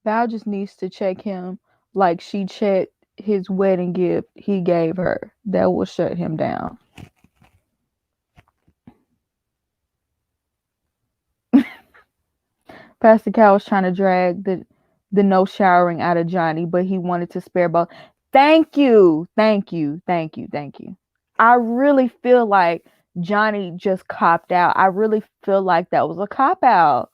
Val just needs to check him like she checked his wedding gift he gave her. That will shut him down. Pastor Cal was trying to drag the no showering out of Johnny, but he wanted to spare both. Thank you. Thank you. Thank you. Thank you. I really feel like Johnny just copped out. I really feel like that was a cop out.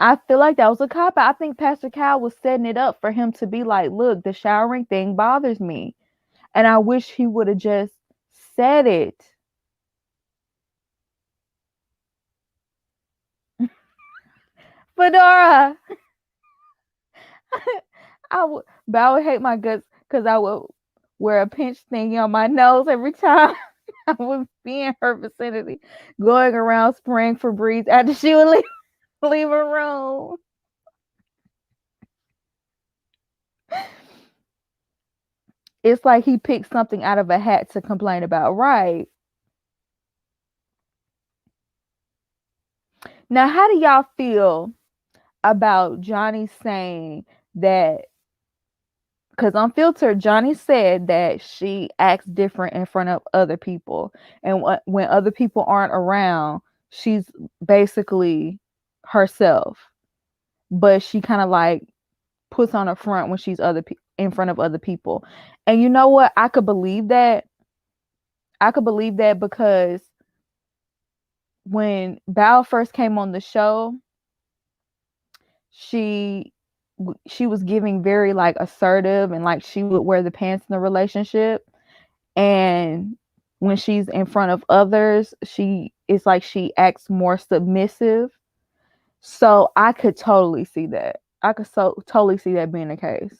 I feel like that was a cop out. I think Pastor Cal was setting it up for him to be like, look, the showering thing bothers me. And I wish he would have just said it. Fedora. But I would hate my guts because I would wear a pinch thingy on my nose every time I would be in her vicinity, going around spraying Febreze after she would leave her room. It's like he picked something out of a hat to complain about, right? Now, how do y'all feel about Johnny saying that? Because unfiltered, Johnny said that she acts different in front of other people, and when other people aren't around, she's basically herself, but she kind of like puts on a front when she's in front of other people. And you know what? I could believe that. I could believe that because when Bao first came on the show, she she was giving very like assertive, and like she would wear the pants in the relationship. And when she's in front of others, it's like she acts more submissive. So I could totally see that. I could totally see that being the case.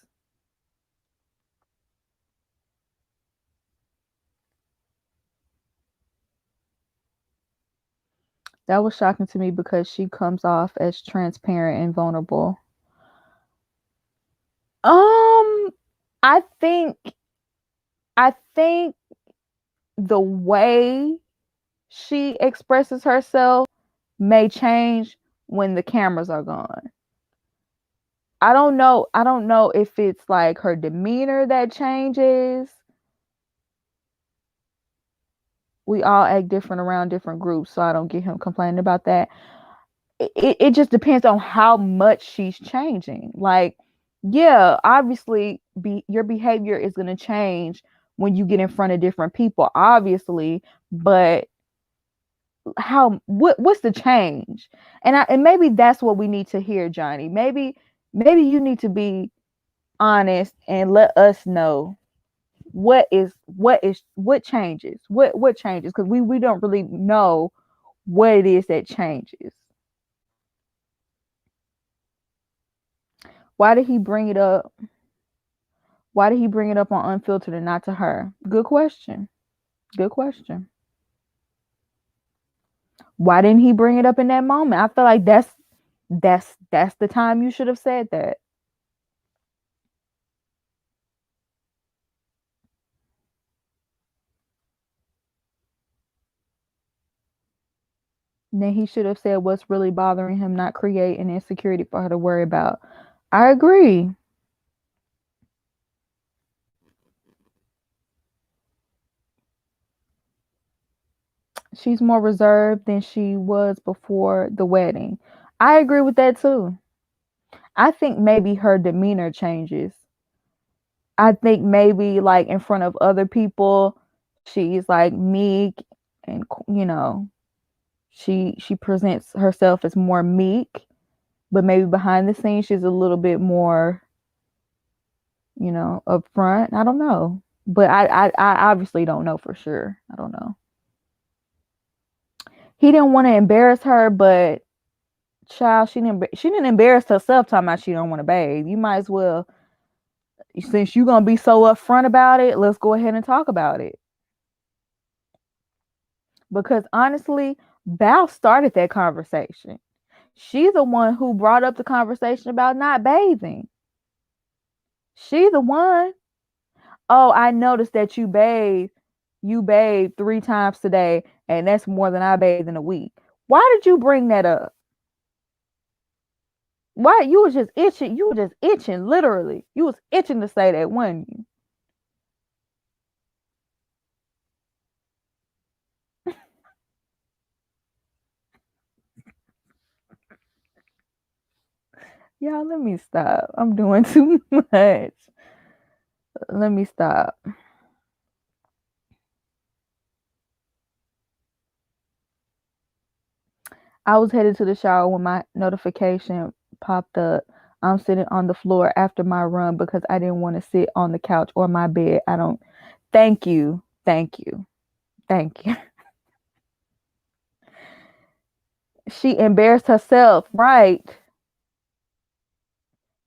That was shocking to me because she comes off as transparent and vulnerable. Um, I think I think the way she expresses herself may change when the cameras are gone. I don't know. I don't know if it's like her demeanor that changes. We all act different around different groups, so I don't get him complaining about that. It just depends on how much she's changing. Like, yeah, obviously your behavior is going to change when you get in front of different people, obviously, but what's the change? And maybe that's what we need to hear, Johnny. Maybe you need to be honest and let us know what changes, what changes, because we don't really know what it is that changes. Why did he bring it up? Why did he bring it up on Unfiltered and not to her? Good question. Good question. Why didn't he bring it up in that moment? I feel like that's the time you should have said that. And then he should have said what's really bothering him, not create an insecurity for her to worry about. I agree. She's more reserved than she was before the wedding. I agree with that too. I think maybe her demeanor changes. I think maybe like in front of other people, she's like meek and she presents herself as more meek, but maybe behind the scenes she's a little bit more, upfront. I don't know. But I obviously don't know for sure. I don't know. He didn't want to embarrass her, but child, she didn't embarrass herself talking about she don't want to bathe. You might as well, since you're gonna be so upfront about it, let's go ahead and talk about it. Because honestly, Bao started that conversation. She's the one who brought up the conversation about not bathing. She the one. Oh, I noticed that you bathe 3 times today, and that's more than I bathe in a week. Why did you bring that up? Why you was just itching? You were just itching, literally. You was itching to say that, wasn't you? Y'all, let me stop. I'm doing too much. Let me stop. I was headed to the shower when my notification popped up. I'm sitting on the floor after my run because I didn't want to sit on the couch or my bed. I don't. Thank you. Thank you. Thank you. She embarrassed herself, right?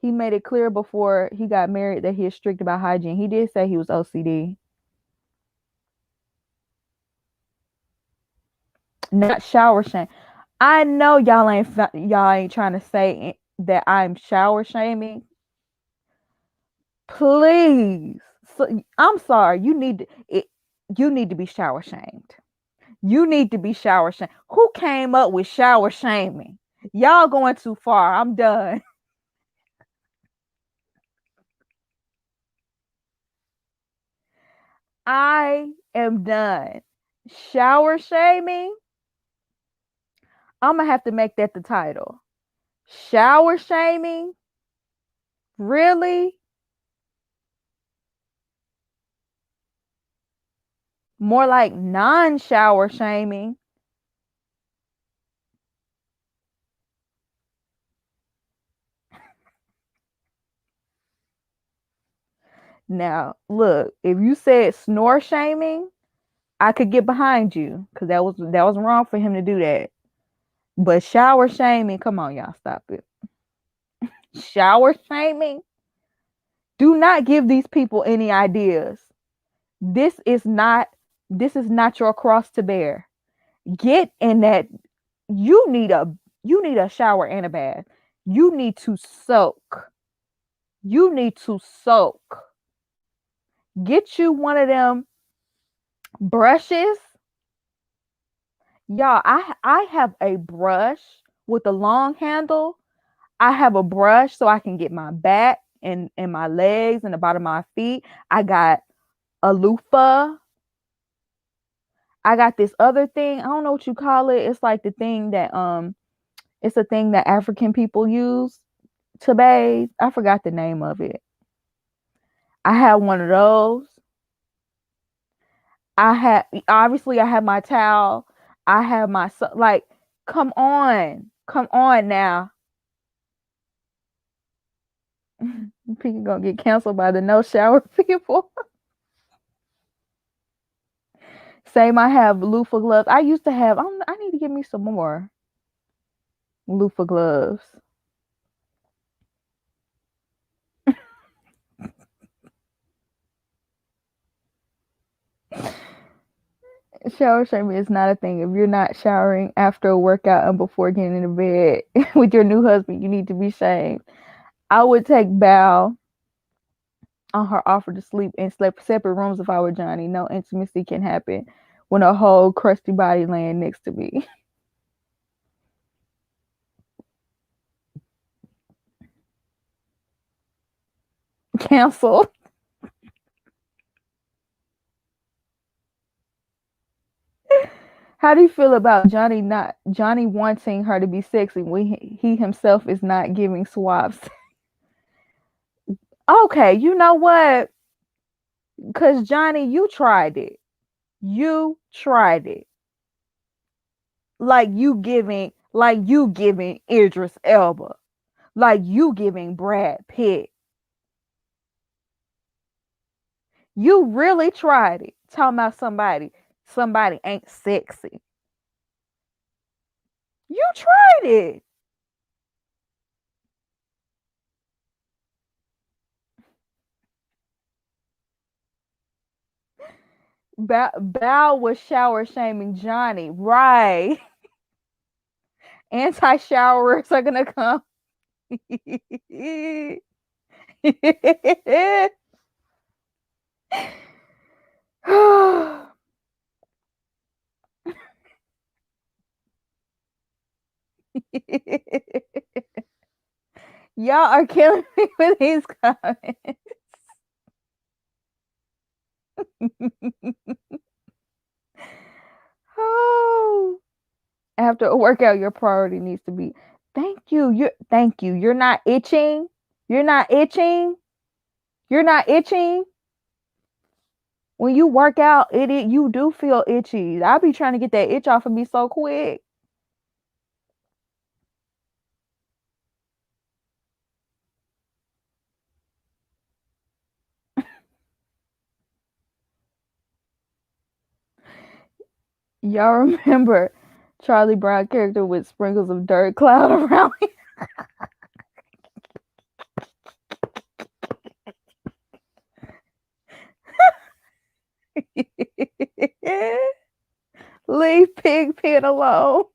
He made it clear before he got married that he is strict about hygiene. He did say he was OCD. Not shower shame. I know y'all ain't trying to say that I'm shower shaming. Please. So, I'm sorry. You need to be shower shamed. You need to be shower shamed. Who came up with shower shaming? Y'all going too far. I'm done. I am done. Shower shaming? I'm gonna have to make that the title. Shower shaming? Really? More like non-shower shaming. Now, look, if you said snore shaming, I could get behind you because that was wrong for him to do that. But shower shaming, come on, y'all, stop it. Shower shaming? Do not give these people any ideas. This is not your cross to bear. Get in that. You need a shower and a bath. You need to soak. You need to soak. Get you one of them brushes. Y'all, I have a brush with a long handle. I have a brush so I can get my back and my legs and the bottom of my feet. I got a loofah. I got this other thing. I don't know what you call it. It's like the thing that it's a thing that African people use to bathe. I forgot the name of it. I had one of those. I have my towel. I have my like. Come on now. People gonna get canceled by the no shower people. Same. I have loofah gloves. I used to have. I need to get me some more loofah gloves. Shower shaming is not a thing. If you're not showering after a workout and before getting into bed with your new husband, you need to be shamed. I would take Bao on her offer to sleep in separate rooms if I were Johnny. No intimacy can happen when a whole crusty body laying next to me. Cancel. How do you feel about Johnny wanting her to be sexy when he himself is not giving swaps? Okay, you know what? Because Johnny, you tried it. You tried it. Like you giving Idris Elba. Like you giving Brad Pitt. You really tried it. Talking about somebody ain't sexy. You tried it. Bao was shower shaming Johnny. Right. Anti-showerers are gonna come. Y'all are killing me with these comments. Oh. After a workout, your priority needs to be thank you. Thank you. You're not itching. You're not itching. You're not itching. When you work out, you do feel itchy. I'll be trying to get that itch off of me so quick. Y'all remember Charlie Brown character with sprinkles of dirt cloud around me? Leave Pigpen alone.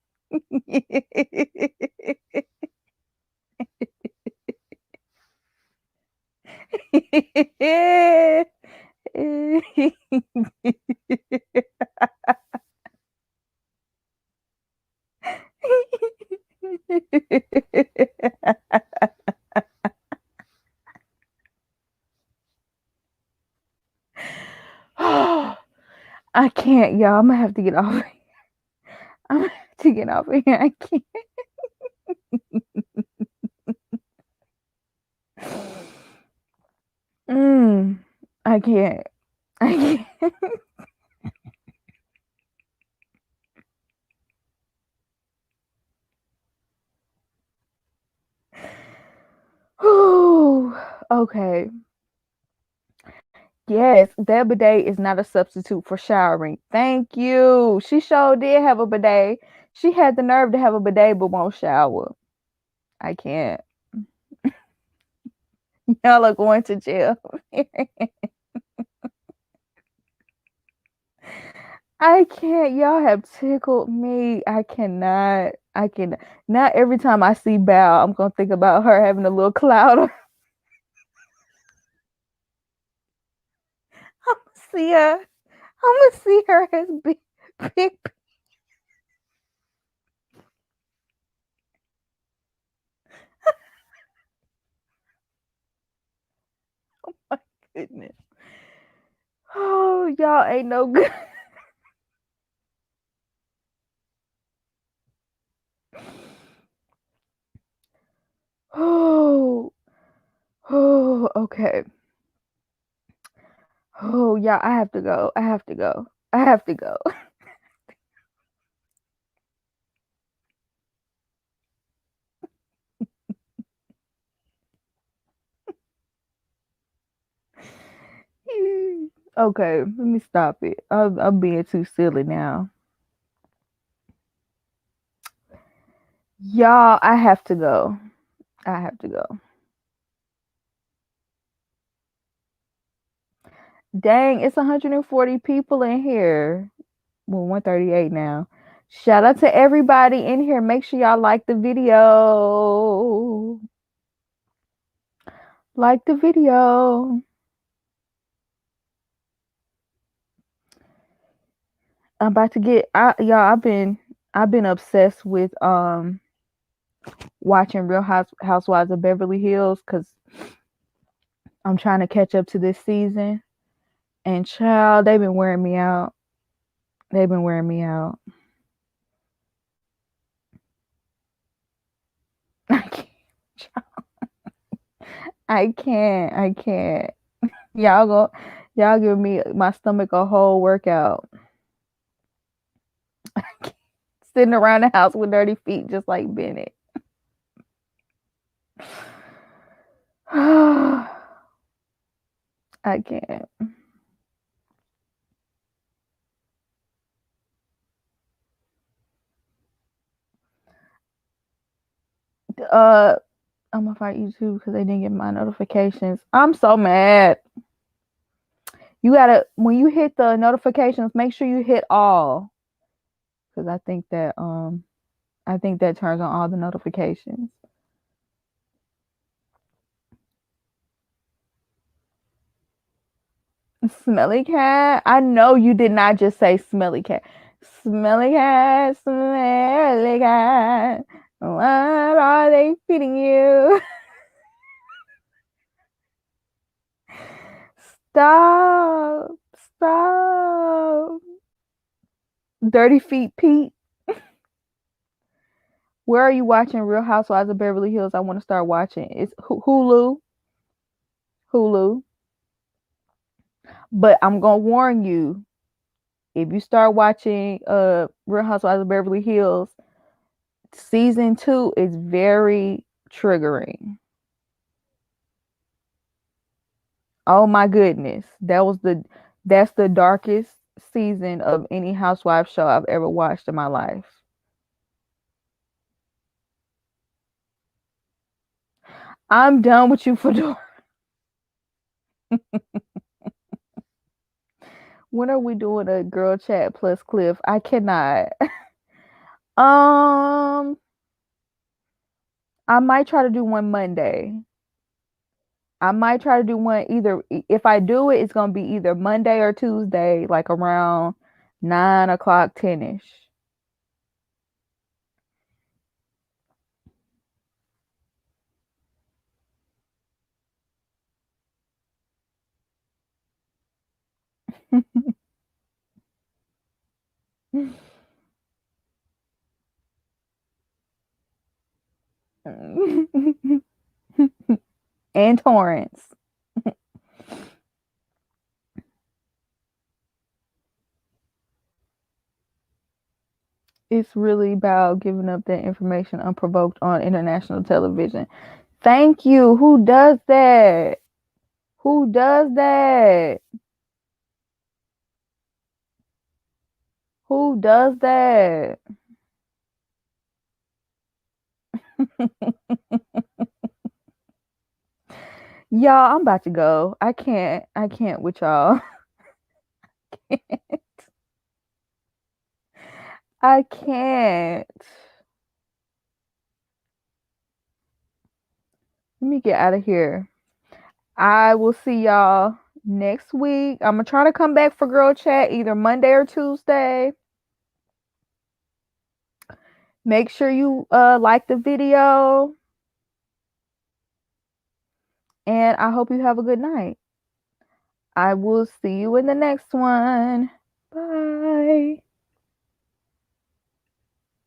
I can't, y'all. I'm gonna have to get off. I'm gonna have to get off of here. I can't. I can't. I can't. Okay. Yes, that bidet is not a substitute for showering. Thank you. She sure did have a bidet. She had the nerve to have a bidet but won't shower. I can't. Y'all are going to jail. I can't. Y'all have tickled me. I cannot. I can not every time I see Bao, I'm gonna think about her having a little cloud. I'm gonna see her. I'm gonna see her as big, big. Oh my goodness. Oh, y'all ain't no good. Oh, oh, okay. Oh, yeah, I have to go. I have to go. I have to go. Okay, let me stop it. I'm being too silly now. Y'all, I have to go. I have to go. Dang, it's 140 people in here. Well, 138 now. Shout out to everybody in here. Make sure y'all like the video. Like the video. I'm about to get y'all, I've been obsessed with watching Housewives of Beverly Hills because I'm trying to catch up to this season. And child, they've been wearing me out. They've been wearing me out. I can't. I can't. I can't. Y'all give me my stomach a whole workout. Sitting around the house with dirty feet just like Bennett. I can't. I'm gonna fight YouTube because they didn't get my notifications. I'm so mad. You gotta when you hit the notifications, make sure you hit all. Because I think that turns on all the notifications. Smelly cat. I know you did not just say smelly cat. Smelly cat, smelly cat. What are they feeding you? Stop. Stop. Dirty Feet Pete. Where are you watching Real Housewives of Beverly Hills? I want to start watching. It's Hulu. Hulu. But I'm gonna warn you, if you start watching Real Housewives of Beverly Hills, season 2 is very triggering. Oh my goodness. That's the darkest season of any housewife show I've ever watched in my life. I'm done with you, Fedora. When are we doing a girl chat plus Cliff? I cannot. um I might try to do one Monday. I might try to do one either. If I do it, it's gonna be either Monday or Tuesday, like around 9 o'clock, 10ish. And Torrance. It's really about giving up that information unprovoked on international television. Thank you. Who does that? Who does that? Who does that? Y'all, I'm about to go. I can't with y'all. I can't. Let me get out of here. I will see y'all next week. I'm gonna try to come back for girl chat either Monday or Tuesday. Make sure you like the video. And I hope you have a good night. I will see you in the next one. Bye.